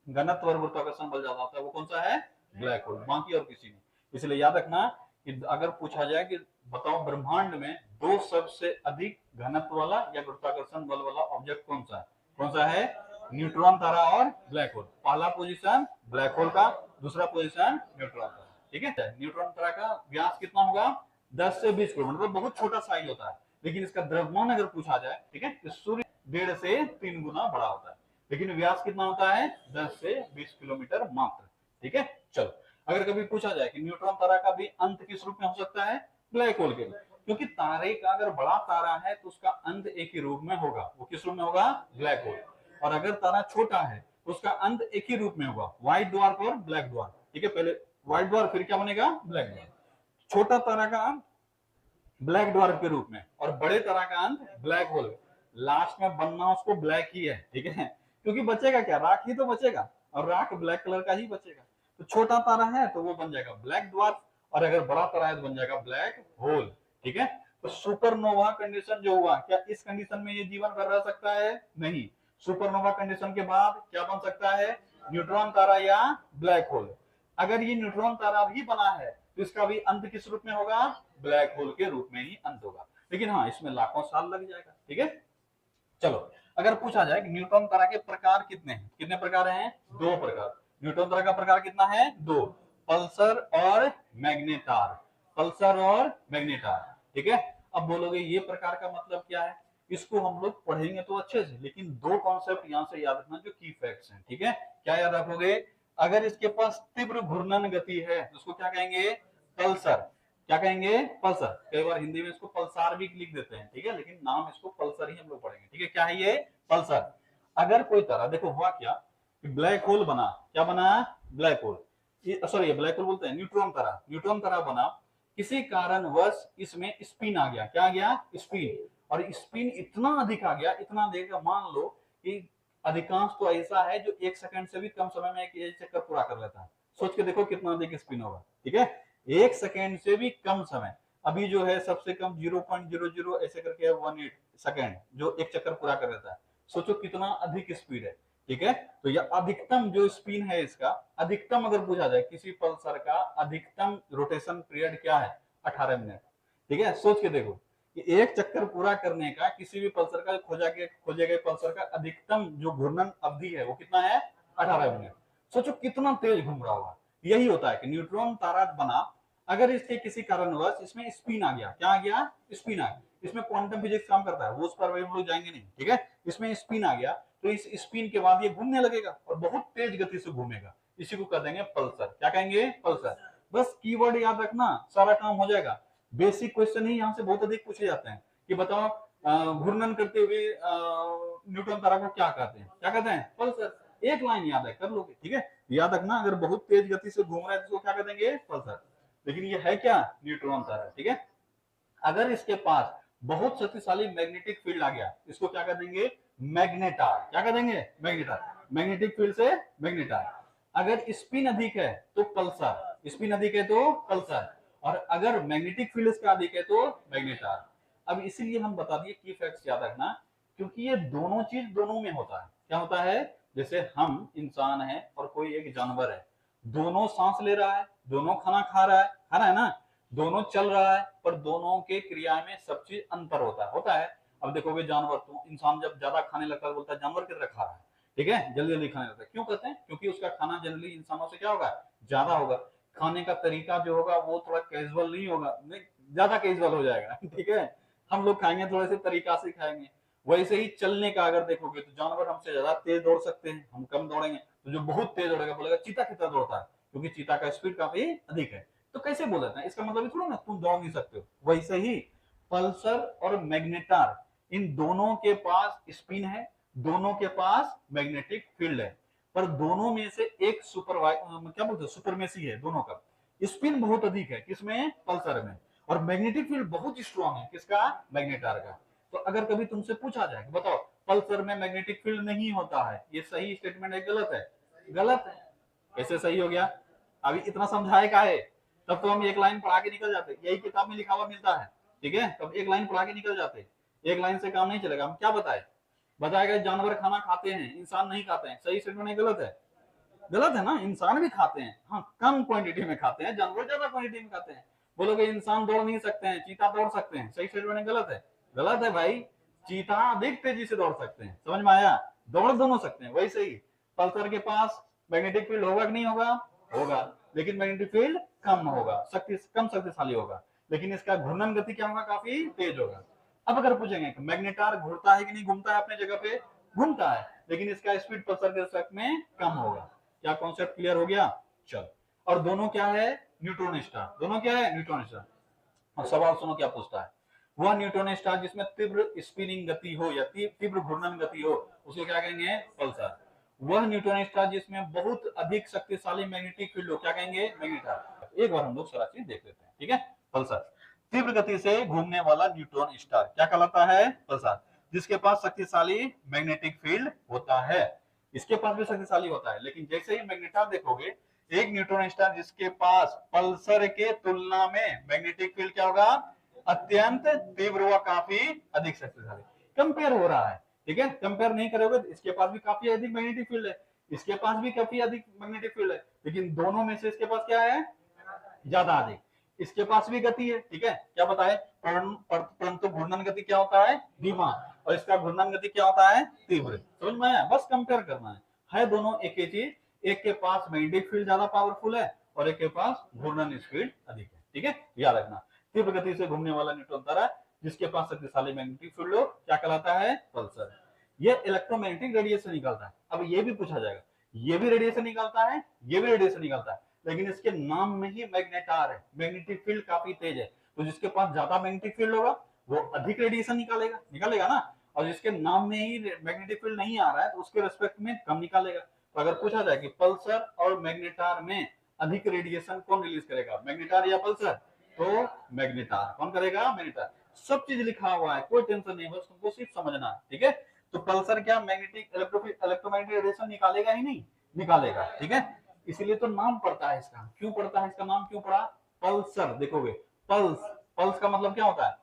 घनत्व और गुरुत्वाकर्षण बल ज्यादा होता है, वो कौन सा है? ब्लैक होल, बाकी और किसी नहीं। इसलिए याद रखना कि अगर पूछा जाए कि बताओ ब्रह्मांड में दो सबसे अधिक घनत्व वाला या गुरुत्वाकर्षण बल वाला ऑब्जेक्ट कौन सा है? कौन सा है? न्यूट्रॉन तारा और ब्लैक होल। पहला पोजीशन ब्लैक होल का, दूसरा पोजीशन न्यूट्रॉन तारा। ठीक है, न्यूट्रॉन तारा का व्यास कितना होगा? 10 से 20 किलोमीटर, मतलब बहुत छोटा साइज होता है। लेकिन इसका द्रव्यमान अगर पूछा जाए, ठीक है, तो सूर्य 1.5 से 3 गुना बड़ा होता है। लेकिन व्यास कितना होता है 10 से 20 किलोमीटर मात्र। ठीक है, चलो अगर कभी पूछा जाए कि न्यूट्रॉन तारा का भी अंत किस रूप में हो सकता है, ब्लैक होल के, क्योंकि तारे का अगर बड़ा तारा है तो उसका अंत एक ही रूप में होगा, वो किस रूप में होगा, ब्लैक होल। और अगर तारा छोटा है तो उसका अंत एक ही रूप में होगा, व्हाइट ड्वार्फ और ब्लैक ड्वार्फ। ठीक है, पहले व्हाइट ड्वार्फ फिर क्या बनेगा, ब्लैक ड्वार्फ। छोटा तारा का अंत ब्लैक ड्वार्फ के रूप में और बड़े तारा का अंत ब्लैक होल। लास्ट में बनना उसको ब्लैक ही है। ठीक है, क्योंकि बचेगा क्या, राख ही तो बचेगा, और राख ब्लैक कलर का ही बचेगा। तो छोटा तारा है तो वो बन जाएगा ब्लैक ड्वार्फ, और अगर बड़ा तारा है तो बन जाएगा ब्लैक होल। ठीक है, तो सुपरनोवा कंडीशन जो हुआ, क्या इस कंडीशन में ये जीवन भर रह सकता है, नहीं। सुपरनोवा कंडीशन के बाद क्या बन सकता है, न्यूट्रॉन तारा या ब्लैक होल। अगर ये न्यूट्रॉन तारा भी बना है तो इसका भी अंत किस रूप में होगा, ब्लैक होल के रूप में ही अंत होगा। लेकिन हाँ, इसमें लाखों साल लग जाएगा। ठीक है, चलो अगर पूछा जाए कि न्यूट्रॉन तारा के प्रकार कितने हैं, कितने प्रकार हैं, दो प्रकार। न्यूट्रॉन तारा का प्रकार कितना है, दो, पल्सर और मैग्नेटार, पल्सर और मैग्नेटार। ठीक है, अब बोलोगे ये प्रकार का मतलब क्या है, इसको हम लोग पढ़ेंगे तो अच्छे से, लेकिन दो कॉन्सेप्ट यहां से याद रखना जो की फैक्ट्स हैं। ठीक है, क्या याद रखोगे, अगर इसके पास तीव्र घूर्णन गति है तो उसको क्या कहेंगे, पल्सर। क्या कहेंगे, पल्सर। कई बार हिंदी में इसको पल्सार भी लिख देते हैं, ठीक है, लेकिन नाम इसको पल्सर ही हम लोग पढ़ेंगे। ठीक है, क्या है ये, पल्सर। अगर कोई तारा, देखो हुआ क्या कि ब्लैक होल बना, क्या बना, black hole, sorry black hole बोलते हैं, न्यूट्रॉन तारा, न्यूट्रॉन तारा बना, किसी कारणवश इसमें स्पिन आ गया, क्या आ गया, स्पिन। और स्पिन इतना अधिक आ गया, इतना अधिक, मान लो कि अधिकांश तो ऐसा है जो 1 सेकंड से भी कम समय में एक चक्कर पूरा कर लेता है। सोच के देखो कितना अधिक स्पिन होगा। ठीक है, 1 सेकंड से भी कम समय, अभी जो है सबसे कम 0.00 ऐसे करके 18 सेकंड जो एक चक्कर पूरा कर लेता है। सोचो कितना अधिक स्पीड है। ठीक है, तो यह अधिकतम जो स्पिन है इसका, अधिकतम अगर पूछा जाए किसी पल्सर का अधिकतम रोटेशन पीरियड क्या है, 18 मिनट। ठीक है, सोच के देखो कि एक चक्कर पूरा करने का किसी भी पल्सर का खोजे गए पल्सर का अधिकतम जो घूर्णन अवधि है वो कितना है, 18 मिनट। सोचो कितना तेज घूम रहा होगा। यही होता है कि न्यूट्रॉन तारा बना, अगर इसके किसी कारणवश इसमें स्पिन आ गया, क्या आ गया, स्पिन आ गया, इसमें क्वांटम फिजिक्स काम करता है, वो उस पर हम लोग जाएंगे नहीं। ठीक है, इसमें स्पिन आ गया तो इस स्पिन के बाद ये घूमने लगेगा और बहुत तेज गति से घूमेगा, इसी को कह देंगे पल्सर। क्या कहेंगे, पल्सर। बस कीवर्ड याद रखना, सारा काम हो जाएगा। बेसिक क्वेश्चन ही यहाँ से बहुत अधिक पूछे जाते हैं कि बताओ घूर्णन करते हुए न्यूट्रॉन तारा को क्या कहते हैं, क्या कहते हैं, पल्सर। एक लाइन याद है, कर लोगे। ठीक है, याद रखना, अगर बहुत तेज गति से घूम रहा है तो क्या कह देंगे, पल्सर। लेकिन ये है क्या, न्यूट्रॉन तारा। ठीक है, अगर इसके पास बहुत शक्तिशाली मैग्नेटिक फील्ड आ गया, इसको क्या कर देंगे, मैग्नेटार। क्या कर देंगे, मैग्नेटार, मैग्नेटिक फील्ड से मैग्नेटार। अगर स्पिन अधिक है तो पल्सर, स्पिन अधिक है तो पल्सर, और अगर मैग्नेटिक फील्ड इसका अधिक है तो मैग्नेटार। अब इसीलिए हम बता दिए की फैक्ट्स याद रखना, क्योंकि ये दोनों चीज दोनों में होता है। क्या होता है, जैसे हम इंसान है और कोई एक जानवर है, दोनों सांस ले रहा है, दोनों खाना खा रहा है ना, दोनों चल रहा है, पर दोनों के क्रिया में सब चीज अंतर होता है। अब देखोगे जानवर, तो इंसान जब ज्यादा खाने लगता है बोलता है जानवर की तरह खा रहा है। ठीक है, जल्दी जल्दी खाने लगता है, क्यों कहते हैं, क्योंकि उसका खाना जनरली इंसानों से क्या होगा, ज्यादा होगा। खाने का तरीका जो होगा वो थोड़ा कैजुअल नहीं होगा, नहीं ज्यादा कैजुअल हो जाएगा। ठीक है, हम लोग खाएंगे थोड़े से तरीका से खाएंगे। वैसे ही चलने का अगर देखोगे तो जानवर हमसे ज्यादा तेज दौड़ सकते हैं, हम कम दौड़ेंगे। तो जो बहुत तेज दौड़ेगा बोलेगा चीता कितना दौड़ता है, क्योंकि चीता का स्पीड काफी अधिक है। तो कैसे बोल देते हैं, इसका मतलब थोड़ा ना तुम दौड़ नहीं सकते हो। वैसे ही पल्सर और मैग्नेटार, इन दोनों के पास स्पिन है, दोनों के पास मैग्नेटिक फील्ड है, पर दोनों में से एक क्या बोलते हैं, सुपरमेसी है दोनों का। स्पिन बहुत अधिक है किसमें, पल्सर में, और मैग्नेटिक फील्ड बहुत स्ट्रांग है किसका, मैग्नेटार का। तो अगर कभी तुमसे पूछा जाए कि बताओ पल्सर में मैग्नेटिक फील्ड नहीं होता है, ये सही स्टेटमेंट है, गलत है, गलत है। कैसे सही हो गया, अभी इतना समझाए का है, तब तो हम एक लाइन पढ़ा के निकल जाते, यही किताब में लिखा हुआ मिलता है। ठीक है, तब एक लाइन पढ़ा के निकल जाते, एक लाइन से काम नहीं चलेगा। हम क्या बताए, बताएगा जानवर खाना खाते हैं, इंसान नहीं खाते हैं, सही स्टेटमेंट है, गलत है, गलत है ना, इंसान भी खाते हैं, हाँ कम क्वांटिटी में खाते हैं, जानवर ज्यादा क्वांटिटी में खाते हैं। बोलोगे इंसान दौड़ नहीं सकते हैं, चीता दौड़ सकते हैं, सही स्टेटमेंट है, गलत है, गलत है भाई। चीता अधिक तेजी से दौड़ सकते हैं, समझ में आया, दौड़ दोनों सकते हैं। वैसे ही पल्सर के पास मैग्नेटिक फील्ड होगा कि नहीं होगा, होगा, लेकिन मैग्नेटिक फील्ड कम होगा, कम शक्तिशाली होगा, लेकिन इसका घूर्णन गति क्या होगा, काफी तेज होगा। अब अगर पूछेंगे मैग्नेटार घूमता है कि नहीं घूमता है अपने जगह पे, घूमता है, लेकिन इसका स्पीड पल्सर के रिस्पेक्ट में कम होगा। क्या कॉन्सेप्ट क्लियर हो गया? चल, और दोनों क्या है? Neutron star. दोनों क्या है? Neutron star. और सवाल सुनो क्या पूछता है। वह न्यूट्रॉन स्टार जिसमें तीव्र स्पिनिंग गति हो या तीव्र घूर्णन गति हो, उसको क्या कहेंगे? पल्सर। वह न्यूट्रॉन स्टार जिसमें बहुत अधिक शक्तिशाली मैग्नेटिक फील्ड हो, क्या कहेंगे? मैग्नेटार। एक बार हम लोग सारा चीज देख लेते हैं, ठीक है? पल्सर, तीव्र गति से घूमने वाला न्यूट्रॉन स्टार क्या कहलाता है? पल्सर। जिसके पास शक्तिशाली मैग्नेटिक फील्ड होता है। इसके पास भी शक्तिशाली होता है, लेकिन जैसे ही मैग्नेटार देखोगे, एक न्यूट्रॉन स्टार जिसके पास पल्सर के तुलना में मैग्नेटिक फील्ड क्या होगा? अत्यंत तीव्र व काफी अधिक शक्तिशाली। कंपेयर हो रहा है, ठीक है? कंपेयर नहीं करोगे तो इसके पास भी काफी अधिक मैग्नेटिक फील्ड है, इसके पास भी काफी अधिक मैग्नेटिक फील्ड है, लेकिन दोनों में से इसके पास क्या है? ज्यादा अधिक। इसके पास भी गति है, ठीक है? क्या बताए? परंतु घूर्णन गति क्या होता है? धीमा। और इसका घूर्णन गति क्या होता है? तीव्र। समझ में आया? बस कंपेयर करना है दोनों एक ही चीज। एक के पास मैग्नेटिक फील्ड ज्यादा पावरफुल है और एक के पास घूर्णन स्पीड अधिक है, ठीक है? याद रखना, तीव्र गति से घूमने वाला न्यूट्रॉन तारा जिसके पास शक्तिशाली मैग्नेटिक फील्ड हो, क्या कहलाता है? पल्सर। ये इलेक्ट्रोमैग्नेटिक रेडिएशन निकलता है। अब ये भी पूछा जाएगा, ये भी रेडिएशन निकलता है, ये भी रेडिएशन निकलता है, लेकिन इसके नाम में ही मैग्नेटार है, मैग्नेटिक फील्ड काफी तेज है, तो जिसके पास ज्यादा मैग्नेटिक फील्ड होगा वो अधिक रेडिएशन निकालेगा, निकालेगा ना। और जिसके नाम में ही मैग्नेटिक फील्ड नहीं आ रहा है तो उसके रेस्पेक्ट में कम निकालेगा। तो अगर पूछा जाए कि पल्सर और मैग्नेटार में अधिक रेडिएशन कौन रिलीज करेगा, मैग्नेटार या पल्सर? तो मैग्नेटार। कौन करेगा? मैग्नेटार। सब चीज लिखा हुआ है, कोई टेंशन नहीं, बस तुमको सिर्फ समझना है, ठीक है? तो पल्सर क्या मैग्नेटिक इलेक्ट्रोमैग्नेटिक रेडिएशन निकालेगा ही नहीं? निकालेगा, ठीक है? इसीलिए तो नाम पड़ता है इसका। क्यों पड़ता है इसका नाम? क्यों पड़ा? पल्सर। देखोगे पल्स, पल्स का मतलब क्या होता है?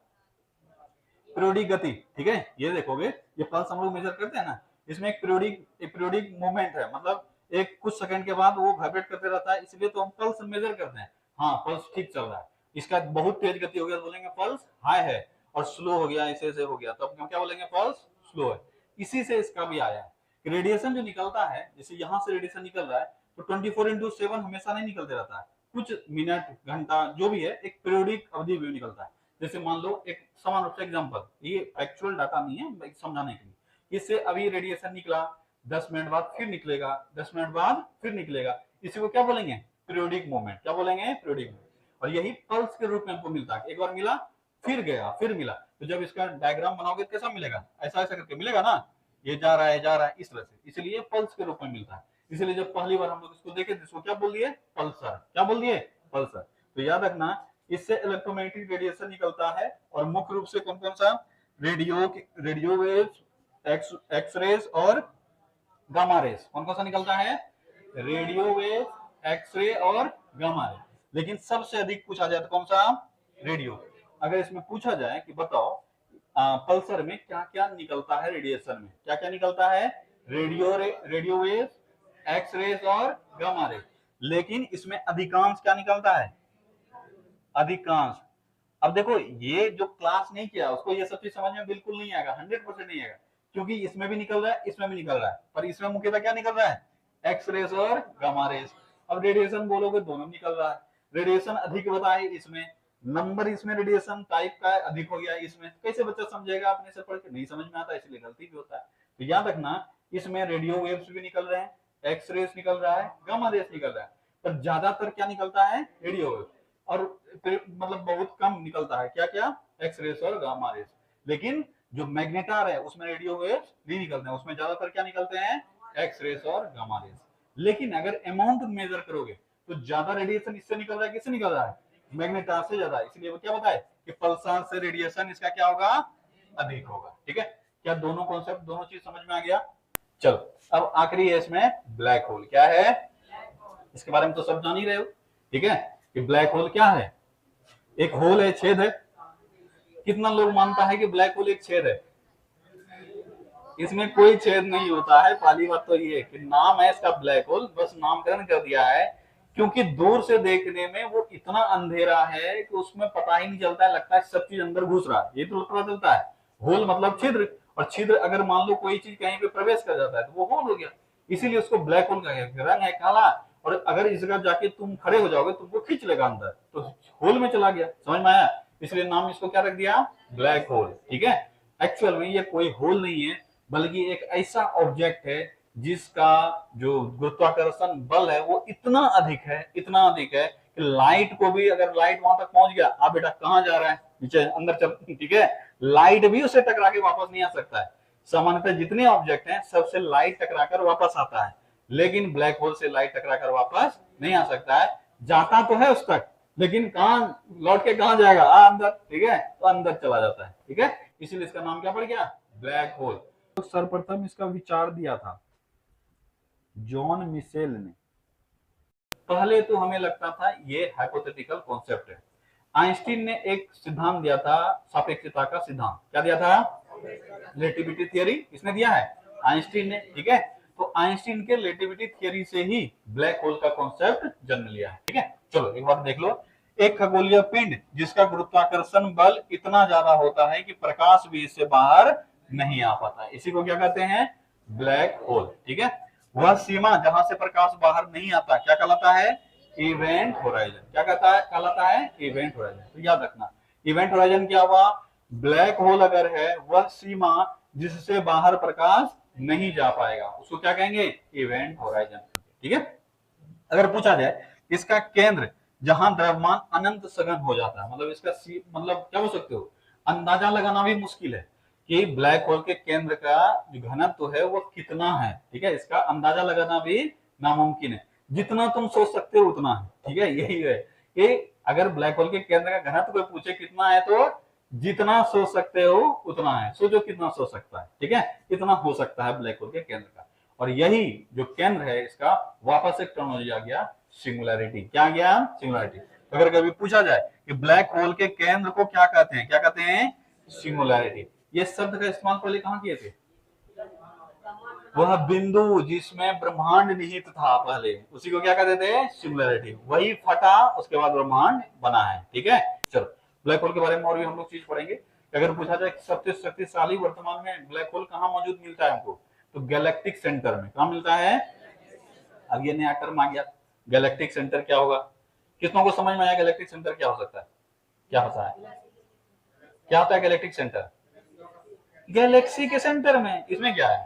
पीरियोडिक गति, ठीक है? ये देखोगे, ये पल्स हम लोग मेजर करते हैं ना, इसमें एक पीरियोडिक मूवमेंट है, मतलब एक कुछ सेकंड के बाद वो वाइब्रेट करते रहता है, इसलिए तो हम पल्स मेजर करते हैं। हाँ, पल्स ठीक चल रहा है, इसका बहुत तेज गति हो गया तो बोलेंगे पल्स हाई है, और स्लो हो गया, ऐसे ऐसे हो गया तो हम क्या बोलेंगे? पल्स स्लो है। इसी से इसका भी आया है। रेडिएशन जो निकलता है, जैसे यहाँ से रेडिएशन निकल रहा है तो 24/7 हमेशा नहीं निकलते रहता है, कुछ मिनट घंटा जो भी है, एक पीरियोडिक अवधि में निकलता है। जैसे मान लो एक समान रूप से एग्जांपल, ये एक्चुअल डाटा नहीं है, समझाने के लिए, इससे अभी रेडिएशन निकला, 10 मिनट बाद फिर निकलेगा, 10 मिनट बाद फिर निकलेगा, इसी को क्या बोलेंगे? Periodic movement. क्या बोलेंगे? Periodic movement. और यही पल्स के रूप में हमको मिलता है, एक बार मिला फिर गया फिर मिला, तो जब इसका डायग्राम बनाओगे तो कैसा मिलेगा? ऐसा ऐसा करके मिलेगा ना, ये जा रहा है इस तरह से, इसलिए पल्स के रूप में मिलता है। इसलिए जब पहली बार हम लोग इसको देखे तो इसको क्या बोल दिए? पल्सर। क्या बोल दिए? पल्सर। तो याद रखना, इससे इलेक्ट्रोमैग्नेटिक रेडिएशन निकलता है, और मुख्य रूप से कौन कौन सा? रेडियो वेव्स, एक्स रेज और गामा रेज। कौन कौन सा निकलता है? रेडियो वेव, एक्सरे और गामा रे। लेकिन सबसे अधिक पूछा जाए तो कौन सा? रेडियो। अगर इसमें पूछा जाए कि बताओ पल्सर में क्या क्या निकलता है रेडिएशन में, क्या क्या निकलता है? रेडियो वेव, एक्स रेज और गामा रे। लेकिन इसमें अधिकांश क्या निकलता है? अधिकांश। अब देखो, ये जो क्लास नहीं किया उसको ये सब चीज समझ में बिल्कुल नहीं आएगा, 100% नहीं आएगा, क्योंकि इसमें भी निकल रहा है, इसमें भी निकल रहा है, पर इसमें मुख्यतः क्या निकल रहा है? एक्स रेस और गामा रेस। अब रेडिएशन बोलोगे, दोनों निकल रहा है। रेडिएशन अधिक बताए इसमें, नंबर इसमें रेडिएशन टाइप का अधिक हो गया इसमें, कैसे बच्चा समझेगा? अपने से पढ़ के नहीं समझ में आता, इसलिए गलती भी होता है। तो याद रखना, इसमें रेडियो वेव्स भी निकल रहे हैं, एक्स रेस निकल रहा है, गामा रेस निकल रहा है, पर ज्यादातर क्या निकलता है? Radio wave. और मतलब बहुत कम निकलता है क्या क्या? एक्स रेस और गामा रेस। लेकिन जो मैग्नेटार है उसमें रेडियो वेव्स नहीं निकलते हैं, उसमें ज्यादातर क्या निकलते हैं? एक्स रेस और गामा रेस। लेकिन अगर अमाउंट मेजर करोगे तो ज्यादा रेडिएशन इससे निकल रहा है, किससे निकल रहा है? मैग्नेटार से ज्यादा। इसलिए वो क्या बताए कि पल्सार से रेडिएशन इसका क्या होगा? अधिक होगा, ठीक है? क्या दोनों कॉन्सेप्ट, दोनों चीज समझ में आ गया? चलो, अब आखिरी है इसमें ब्लैक होल। क्या है? इसके बारे में तो सब जान ही रहे हो, ठीक है? कि ब्लैक होल क्या है? एक होल है, छेद है। कितना लोग मानता है कि ब्लैक होल एक छेद है? इसमें कोई छेद नहीं होता है। पहली बात तो ये कि नाम है इसका ब्लैक होल, बस नामकरण कर दिया है, क्योंकि दूर से देखने में वो इतना अंधेरा है कि उसमें पता ही नहीं चलता है, लगता है सब चीज अंदर घुस रहा है, ये तो पता चलता है। होल मतलब छिद्र, और छिद्र अगर मान लो कोई चीज कहीं पे प्रवेश कर जाता है तो वो होल हो गया, इसीलिए उसको ब्लैक होल कहा गया। रंग है काला, और अगर इस जगह जाके तुम खड़े हो जाओगे तो वो खींच लेगा अंदर, तो होल में चला गया। समझ में आया? इसलिए नाम इसको क्या रख दिया? ब्लैक होल, ठीक है? एक्चुअल में ये कोई होल नहीं है, बल्कि एक ऐसा ऑब्जेक्ट है जिसका जो गुरुत्वाकर्षण बल है वो इतना अधिक है कि लाइट को भी, अगर लाइट वहां तक पहुंच गया, आप बेटा कहां जा रहा है, नीचे अंदर चल, ठीक है, लाइट भी उसे टकरा के वापस नहीं आ सकता है। सामान्यतः जितने ऑब्जेक्ट हैं सबसे लाइट टकराकर वापस आता है, लेकिन ब्लैक होल से लाइट टकराकर वापस नहीं आ सकता है। जाता तो है उस तक, लेकिन कहां लौट के कहां जाएगा, अंदर, ठीक है, तो अंदर चला जाता है, ठीक है, इसीलिए इसका नाम क्या पड़ गया, ब्लैक होल। तो सर्वप्रथम इसका विचार दिया था जॉन मिशेल ने। पहले तो हमें लगता था ये हाइपोथेटिकल कॉन्सेप्ट है। आइंस्टीन ने एक सिद्धांत दिया था, सापेक्षता का सिद्धांत। क्या दिया था, रिलेटिविटी थियरी, किसने दिया है, आइंस्टीन ने, ठीक है। तो आइंस्टीन के रिलेटिविटी थियरी से ही ब्लैक होल का कॉन्सेप्ट जन्म लिया है, ठीक है। चलो एक बार देख लो, एक खगोलीय पिंड जिसका गुरुत्वाकर्षण बल इतना ज्यादा होता है कि प्रकाश भी इससे बाहर नहीं आ पाता, इसी को क्या कहते हैं, ब्लैक होल, ठीक है। वह सीमा जहां से प्रकाश बाहर नहीं आता क्या कहलाता है, इवेंट होराइजन। क्या कहलाता है, इवेंट होराइजन। तो याद रखना, इवेंट होराइजन क्या हुआ, ब्लैक होल अगर है वह सीमा जिससे बाहर प्रकाश नहीं जा पाएगा, उसको क्या कहेंगे, इवेंट होराइजन, ठीक है। अगर पूछा जाए इसका केंद्र जहां द्रव्यमान अनंत सघन हो जाता है, मतलब इसका मतलब क्या हो सकते हो, अंदाजा लगाना भी मुश्किल है कि ब्लैक होल के केंद्र का जो घनत्व है वो कितना है, ठीक है, इसका अंदाजा लगाना भी नामुमकिन है। जितना तुम सोच सकते हो उतना है, ठीक है, यही है कि अगर ब्लैक होल के केंद्र का घनत्व कोई पूछे कितना है, तो जितना सोच सकते हो उतना है, सोचो कितना सोच सकता है, ठीक है, इतना हो सकता है ब्लैक होल के केंद्र का। और यही जो केंद्र है इसका वापस एक टर्मिनोलॉजी आ गया, सिंगुलैरिटी। क्या गया, सिंगुलैरिटी। अगर कभी पूछा जाए कि ब्लैक होल के केंद्र को क्या कहते हैं, क्या कहते हैं, सिंगुलैरिटी। ये शब्द का इस्तेमाल पहले कहां किए थे, वह बिंदु जिसमें ब्रह्मांड निहित था पहले, उसी को क्या कहते थे, सिंगुलैरिटी। वही फटा, उसके बाद ब्रह्मांड बना है, ठीक है। चलो ब्लैक होल के बारे में और भी हम लोग चीज पढ़ेंगे। अगर पूछा जाए सबसे शक्तिशाली वर्तमान में ब्लैक होल कहाँ मौजूद मिलता है हमको, तो गैलेक्टिक सेंटर में। कहाँ मिलता है, अब ये नया टर्म आ गया, गैलेक्टिक सेंटर क्या होगा, कितनों को समझ में आया गैलेक्टिक सेंटर क्या हो सकता है, क्या होता है, क्या होता है गैलेक्टिक सेंटर, गैलेक्सी के सेंटर में, इसमें क्या है,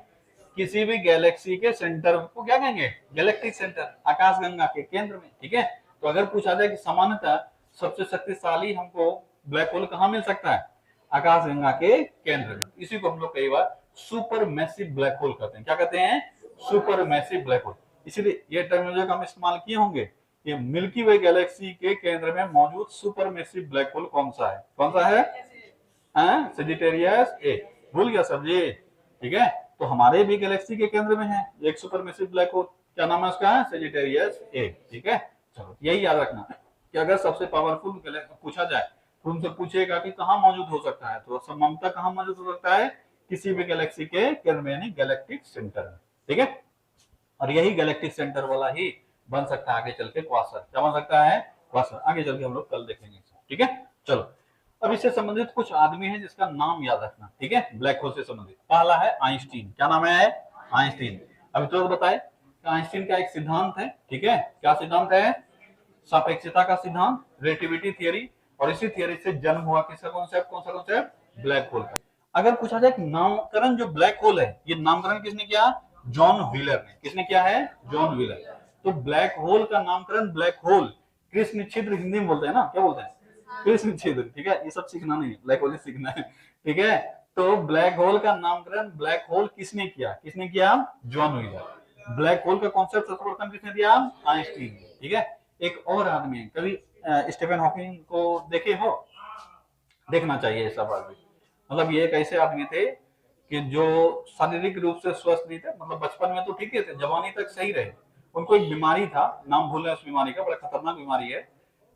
किसी भी गैलेक्सी के सेंटर को क्या कहेंगे, गैलेक्टिक सेंटर, आकाशगंगा के केंद्र में, ठीक है। तो अगर पूछा जाए कि सामान्यतः सबसे शक्तिशाली हमको ब्लैक होल कहाँ मिल सकता है, आकाशगंगा के केंद्र में। इसी को हम लोग कई बार सुपर मैसिव ब्लैक होल कहते हैं। क्या कहते हैं, सुपर मैसिव ब्लैक होल। इसीलिए ये टर्मिनोलॉजी हम इस्तेमाल किए होंगे, ये मिल्की वे गैलेक्सी के केंद्र में मौजूद सुपर मैसिव ब्लैक होल कौन सा है, कौन सा है, सजिटेरियस ए। भूल गया सर जी, ठीक है। तो हमारे भी गैलेक्सी के केंद्र में है एक सुपरमेसिव ब्लैक होल, क्या नाम है उसका, सजिटेरियस ए, ठीक है। चलो यही याद रखना कि अगर सबसे पावरफुल पूछा जाए तो उनसे पूछेगा कि कहाँ मौजूद हो सकता है, तो संभवतः कहाँ मौजूद हो सकता है, किसी भी गैलेक्सी के केंद्र में, यानी गैलेक्टिक सेंटर में, ठीक है। और यही गैलेक्टिक सेंटर वाला ही बन सकता है आगे चल के क्वासर। क्या बन सकता है, क्वासर। आगे चल के हम लोग कल देखेंगे, ठीक है। चलो अब इससे संबंधित कुछ आदमी है जिसका नाम याद रखना, ठीक है, ब्लैक होल से संबंधित। पहला है आइंस्टीन। क्या नाम है, आइंस्टीन। अभी तो बताए आइंस्टीन का एक सिद्धांत है, ठीक है, क्या सिद्धांत है, सापेक्षता का सिद्धांत, रिलेटिविटी थियरी। और इसी थियरी से जन्म हुआ किसका कॉन्सेप्ट, कौन सा कॉन्सेप्ट, ब्लैक होल का। अगर पूछा जाए नामकरण जो ब्लैक होल है, ये नामकरण किसने किया, जॉन व्हीलर ने। किसने किया है, जॉन व्हीलर। तो ब्लैक होल का नामकरण ब्लैक होल, कृष्ण छिद्र हिंदी में बोलते हैं ना, क्या बोलते हैं, कृष्ण छिद्र, ठीक है। ये सब सीखना नहीं है, ब्लैक होल सीखना है, ठीक है। तो ब्लैक होल का नामकरण ब्लैक होल किसने किया, किसने किया, जॉन व्हीलर। ब्लैक होल का कॉन्सेप्ट सर्वप्रथम किसने दिया, आइंस्टीन, ठीक है। एक और आदमी है, कभी स्टीफन हॉकिंग को देखे हो, देखना चाहिए ये सब आदमी। मतलब ये एक ऐसे आदमी थे कि जो शारीरिक रूप से स्वस्थ नहीं थे, मतलब बचपन में तो ठीक थे, जवानी तक सही रहे। उनको एक बीमारी था, नाम भूल रहे उस बीमारी का, बड़ा खतरनाक बीमारी है।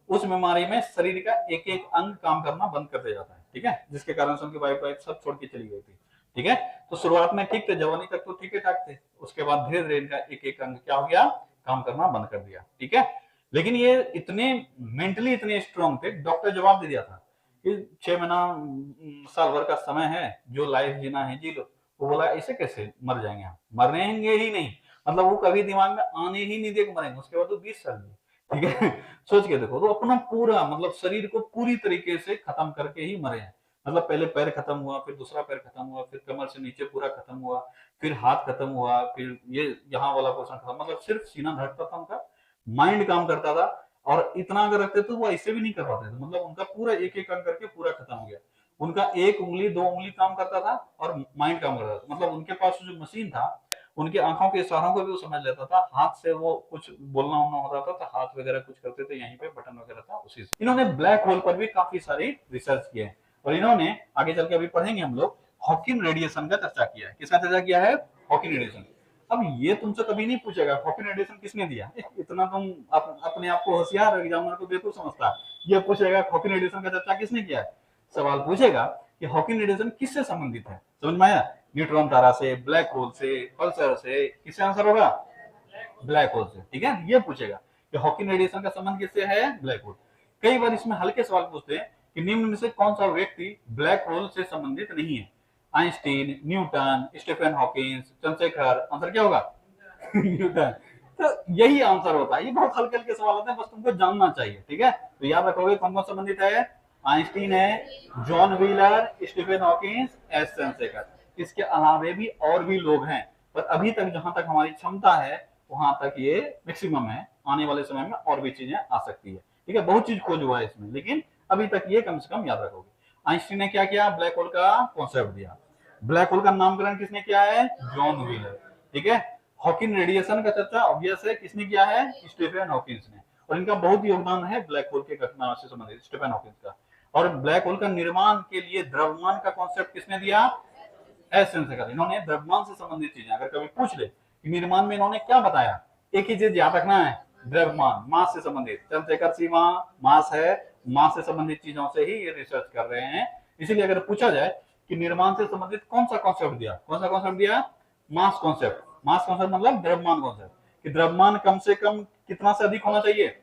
उस बीमारी में शरीर का एक एक अंग काम करना बंद कर दिया जाता है, ठीक है, जिसके कारण से उनकी वाइफ सब छोड़ के चली गई थी, ठीक है। तो शुरुआत में ठीक थे, जवानी तक तो ठीक ठाक थे, उसके बाद धीरे धीरे इनका एक एक अंग क्या हो गया, काम करना बंद कर दिया, ठीक है। लेकिन ये इतने मेंटली इतने स्ट्रांग थे, डॉक्टर जवाब दे दिया था कि 6 महीना साल भर का समय है, जो लाइफ जीना है जी लो। वो बोला ऐसे कैसे मर जाएंगे हम, मरेंगे ही नहीं, मतलब वो कभी दिमाग में आने ही नहीं देगा मरेंगे। उसके बाद तो 20 साल में, ठीक है, सोच के देखो, तो अपना पूरा मतलब शरीर को पूरी तरीके से खत्म करके ही मरे हैं। मतलब पहले पैर खत्म हुआ, फिर दूसरा पैर खत्म हुआ, फिर कमर से नीचे पूरा खत्म हुआ, फिर हाथ खत्म हुआ, फिर ये यहाँ वाला पोर्शन खत्म, मतलब सिर्फ सीना धड़कता था उनका, माइंड काम करता था। और इतना अगर रखते तो वो ऐसे भी नहीं कर पाते थे, मतलब उनका पूरा एक एक अंग करके पूरा खत्म हो गया। उनका एक उंगली दो उंगली काम करता था और माइंड काम करता था, मतलब उनके पास जो मशीन था उनके आंखों के इशारों को भी वो समझ लेता था, हाथ से वो कुछ बोलना होना होता था तो हाथ वगैरह कुछ करते थे, यहीं पे बटन वगैरह था उसी से। इन्होंने ब्लैक होल पर भी काफी सारी रिसर्च किए हैं और इन्होंने आगे चल के अभी पढ़ेंगे हम लोग हॉकिंग रेडिएशन का चर्चा किया है। किसका चर्चा किया है? Hawking radiation. अब ये तुमसे कभी नहीं पूछेगा हॉकिंग रेडिएशन किसने दिया, इतना तुम अपने आप को होशियार एग्जामिनर को बेवकूफ समझता है। ये पूछेगा हॉकिंग रेडिएशन का चर्चा किसने किया है, सवाल पूछेगा कि हॉकिंग रेडिएशन किससे संबंधित है। समझ में आया? न्यूट्रॉन तारा से, ब्लैक होल से, पल्सर से, किससे आंसर होगा? ब्लैक होल से। ठीक है, ये पूछेगा कि हॉकिंग रेडिएशन का संबंध किससे है? Black hole. कई बार इसमें हल्के सवाल पूछते हैं कि निम्न में से कौन सा व्यक्ति ब्लैक होल से संबंधित नहीं है? Einstein, Newton, Stephen Hawkins, Chandrasekhar. Answer क्या होगा? न्यूटन। तो यही आंसर होता है। ये बहुत हल्के हल्के सवाल होते हैं, बस तुमको जानना चाहिए। ठीक है, तो याद रखोगे कौन कौन संबंधित है? आइंस्टीन है, John Wheeler, Stephen Hawkins, S Chandrasekhar. इसके अलावे भी और भी लोग हैं, पर अभी तक जहां तक हमारी क्षमता है वहां तक ये मैक्सिमम है। आने वाले समय में और भी चीजें आ सकती है। ठीक है, बहुत चीज खोज हुआ है इसमें, लेकिन अभी तक ये कम से कम याद रखोगे। आइंस्टीन ने क्या किया? ब्लैक होल का कॉन्सेप्ट दिया। ब्लैक होल का नामकरण किसने किया है? John wheeler. ठीक है, हॉकिंग रेडिएशन का चर्चा ऑब्वियस है किसने किया है? स्टीफन हॉकिंस ने। और इनका बहुत योगदान है ब्लैक होल के घटना से संबंधित, स्टीफन हॉकिंस का। और ब्लैक होल का निर्माण के लिए द्रव्यमान का कॉन्सेप्ट किसने दिया? एस चंद्रशेखर। इन्होंने द्रव्यमान से संबंधित चीजें अगर कभी पूछ ले कि निर्माण में इन्होंने क्या बताया, एक ही चीज याद रखना है, द्रव्यमान, मास से संबंधित। चंद्रशेखर सीमा मास है, मास से संबंधित चीजों से ही ये रिसर्च कर रहे हैं। इसीलिए अगर पूछा जाए कि निर्माण से संबंधित कौन सा कॉन्सेप्ट दिया, कौन सा कॉन्सेप्ट दिया? मास कॉन्सेप्ट। मास कॉन्सेप्ट मतलब द्रव्यमान कॉन्सेप्ट, कि द्रव्यमान कम से कम कितना से अधिक होना चाहिए?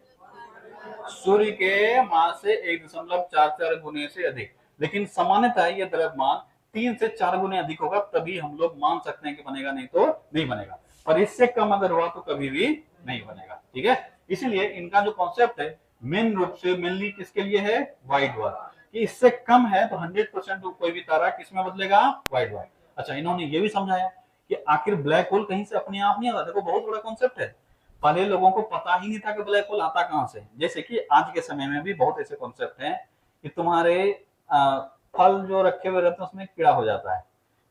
सूर्य के मास से 1.44 गुने से अधिक। लेकिन सामान्यतः ये द्रव्यमान 3 से 4 गुने अधिक होगा, तभी हम लोग मान सकते हैं कि बनेगा, नहीं तो नहीं बनेगा। पर इससे कम अगर हुआ तो कभी भी नहीं बनेगा। ठीक है, इसीलिए इनका जो कॉन्सेप्ट है मेन रूप से मेनली किसके लिए है? White dwarf. कि इससे कम है तो 100% कोई भी तारा किसमें बदलेगा? White dwarf. अच्छा, इन्होंने ये भी समझाया कि आखिर ब्लैक होल कहीं से अपने आप नहीं आता। देखो बहुत बड़ा कॉन्सेप्ट है, पहले लोगों को पता ही नहीं था कि ब्लैक होल आता कहां से। जैसे कि आज के समय में भी बहुत ऐसे कॉन्सेप्ट हैं कि तुम्हारे फल जो रखे हुए रहते हैं उसमें कीड़ा हो जाता है,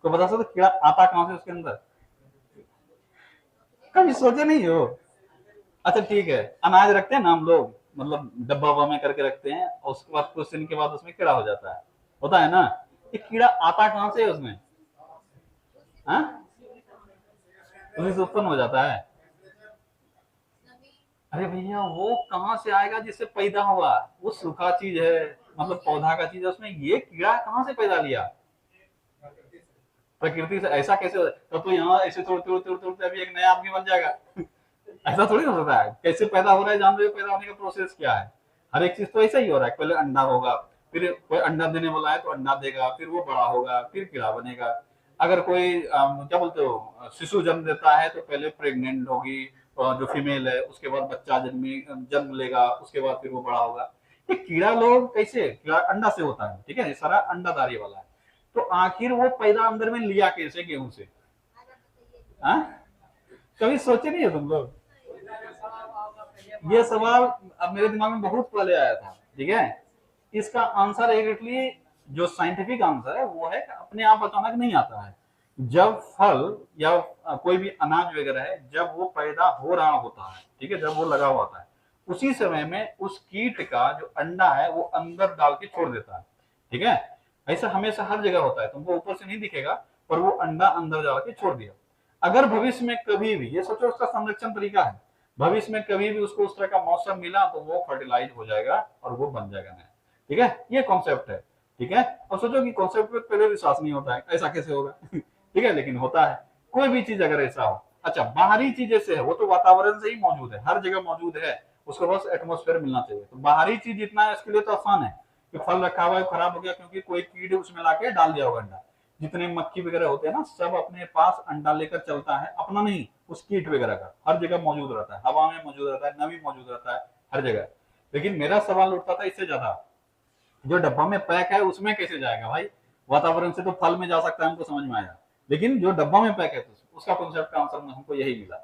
तो बता सकते कीड़ा आता कहां से उसके अंदर? कभी सोचे नहीं हो? अच्छा ठीक है, अनाज रखते हैं ना हम लोग, मतलब डब्बा वब्बा में करके रखते हैं और उसके बाद कुछ दिन के बाद उसमें कीड़ा हो जाता है, होता है ना? ये कीड़ा आता कहां से है उसमें? हाँ, उसी से उत्पन्न हो जाता है। अरे भैया वो कहाँ से आएगा जिससे पैदा हुआ? वो सूखा चीज है, मतलब पौधा का चीज है, उसमें ये कीड़ा कहाँ से पैदा लिया? प्रकृति से। ऐसा कैसे हो? तो यहाँ ऐसे तोड़ते तोड़ते तोड़ते अभी एक नया आदमी बन जाएगा। ऐसा थोड़ी हो सकता है। कैसे पैदा हो रहा है जान रहे हो? पैदा होने का प्रोसेस क्या है? हर एक चीज तो ऐसा ही हो रहा है। पहले अंडा होगा, फिर कोई अंडा देने वाला है तो अंडा देगा, फिर वो बड़ा होगा, फिर कीड़ा बनेगा। अगर कोई क्या बोलते हो शिशु जन्म देता है तो पहले प्रेग्नेंट होगी जो फीमेल है, उसके बाद बच्चा जन्म लेगा, उसके बाद फिर वो बड़ा होगा। ये कीड़ा लोग कैसे? कीड़ा अंडा से होता है। ठीक है, ये सारा अंडाधारी वाला है। तो आखिर वो पैदा अंदर में लिया कैसे गेहूं से? हाँ, कभी सोचे नहीं है तुम लोग? ये सवाल अब मेरे दिमाग में बहुत पहले आया था। ठीक है, इसका आंसर एग्जैक्टली जो साइंटिफिक आंसर है वो है कि अपने आप अचानक नहीं आता है। जब फल या कोई भी अनाज वगैरह है, जब वो पैदा हो रहा होता है, ठीक है, जब वो लगा हुआ होता है, उसी समय में उस कीट का जो अंडा है वो अंदर डाल के छोड़ देता है। ठीक है, ऐसा हमेशा हर जगह होता है, तुमको ऊपर से नहीं दिखेगा, पर वो अंडा अंदर डाल के छोड़ दिया। अगर भविष्य में कभी भी, ये सोचो उसका संरक्षण तरीका है, भविष्य में कभी भी उसको उस तरह का मौसम मिला तो वो फर्टिलाइज हो जाएगा और वो बन जाएगा नया। ठीक है, ये कॉन्सेप्ट है। ठीक है, और सोचो कि कॉन्सेप्ट पे पहले विश्वास नहीं होता है, ऐसा कैसे होगा? ठीक है, लेकिन होता है। कोई भी चीज अगर ऐसा हो, अच्छा बाहरी चीज जैसे है वो तो वातावरण से ही मौजूद है, हर जगह मौजूद है, उसको बस एटमोस्फेयर मिलना चाहिए। तो बाहरी चीज जितना है इसके लिए तो आसान है कि फल रखा हुआ है खराब हो गया क्योंकि कोई कीड़े उसमें लाके डाल दिया होगा अंडा। जितने मक्खी वगैरह होते हैं ना, सब अपने पास अंडा लेकर चलता है, अपना नहीं, उस कीट वगैरह का। हर जगह मौजूद रहता है, हवा में मौजूद रहता है, नमी मौजूद रहता है, हर जगह। लेकिन मेरा सवाल उठता था इससे ज्यादा जो डब्बा में पैक है उसमें कैसे जाएगा भाई? वातावरण से तो फल में जा सकता है, हमको समझ में आया, लेकिन जो डब्बा में पैक है तो उसका कॉन्सेप्ट का आंसर हमको यही मिला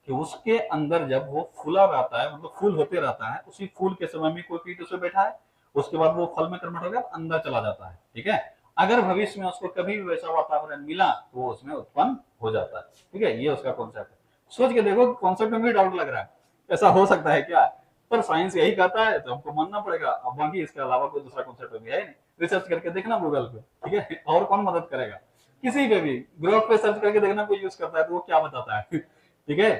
कि उसके अंदर जब वो फूला रहता है, मतलब फूल होते रहता है, उसी फूल के समय में कोई कीट उसमें बैठा है, उसके बाद वो फल में कन्वर्ट होकर अंदर चला जाता है। ठीक है, अगर भविष्य में उसको कभी भी वैसा वातावरण मिला तो वो उसमें उत्पन्न हो जाता है। ठीक है, ये उसका कॉन्सेप्ट है। सोच के देखो, कॉन्सेप्ट में भी डाउट लग रहा है, ऐसा हो सकता है क्या? पर साइंस यही कहता है तो हमको मानना पड़ेगा। अब बाकी इसके अलावा कोई दूसरा कॉन्सेप्ट भी है नहीं, रिसर्च करके देखना गूगल पे। ठीक है, और कौन मदद करेगा? किसी पे भी ग्रोक पे सर्च करके देखना कोई यूज करता है तो वो क्या बताता है। ठीक है,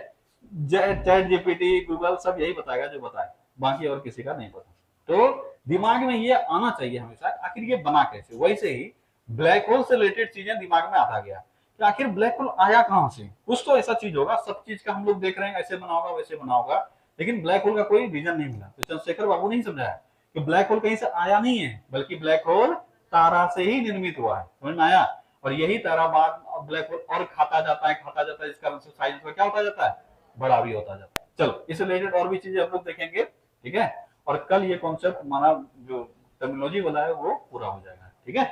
चैट जीपीटी, गूगल सब यही बताएगा जो बताए, बाकी और किसी का नहीं पता। तो दिमाग में ये आना चाहिए हमेशा, आखिर ये बना कैसे। वैसे ही ब्लैक होल से रिलेटेड चीजें दिमाग में आता गया कि आखिर ब्लैक होल आया कहां से। कुछ तो ऐसा चीज होगा, सब चीज का हम लोग देख रहे हैं ऐसे बना होगा वैसे बना होगा, लेकिन ब्लैक होल का कोई रीजन नहीं मिला। तो चंद्रशेखर बाबू ने समझाया कि ब्लैक होल कहीं से आया नहीं है, बल्कि ब्लैक होल तारा से ही निर्मित हुआ है। समझ में आया? और यही तारा बाद ब्लैक होल और खाता जाता है, इस कारण से साइज में क्या होता जाता है, बड़ा भी होता जाता है। चलो, इस रिलेटेड और भी चीजें हम लोग देखेंगे। ठीक है, और कल ये कॉन्सेप्ट हमारा जो टर्मिनोलॉजी वाला है वो पूरा हो जाएगा। ठीक है।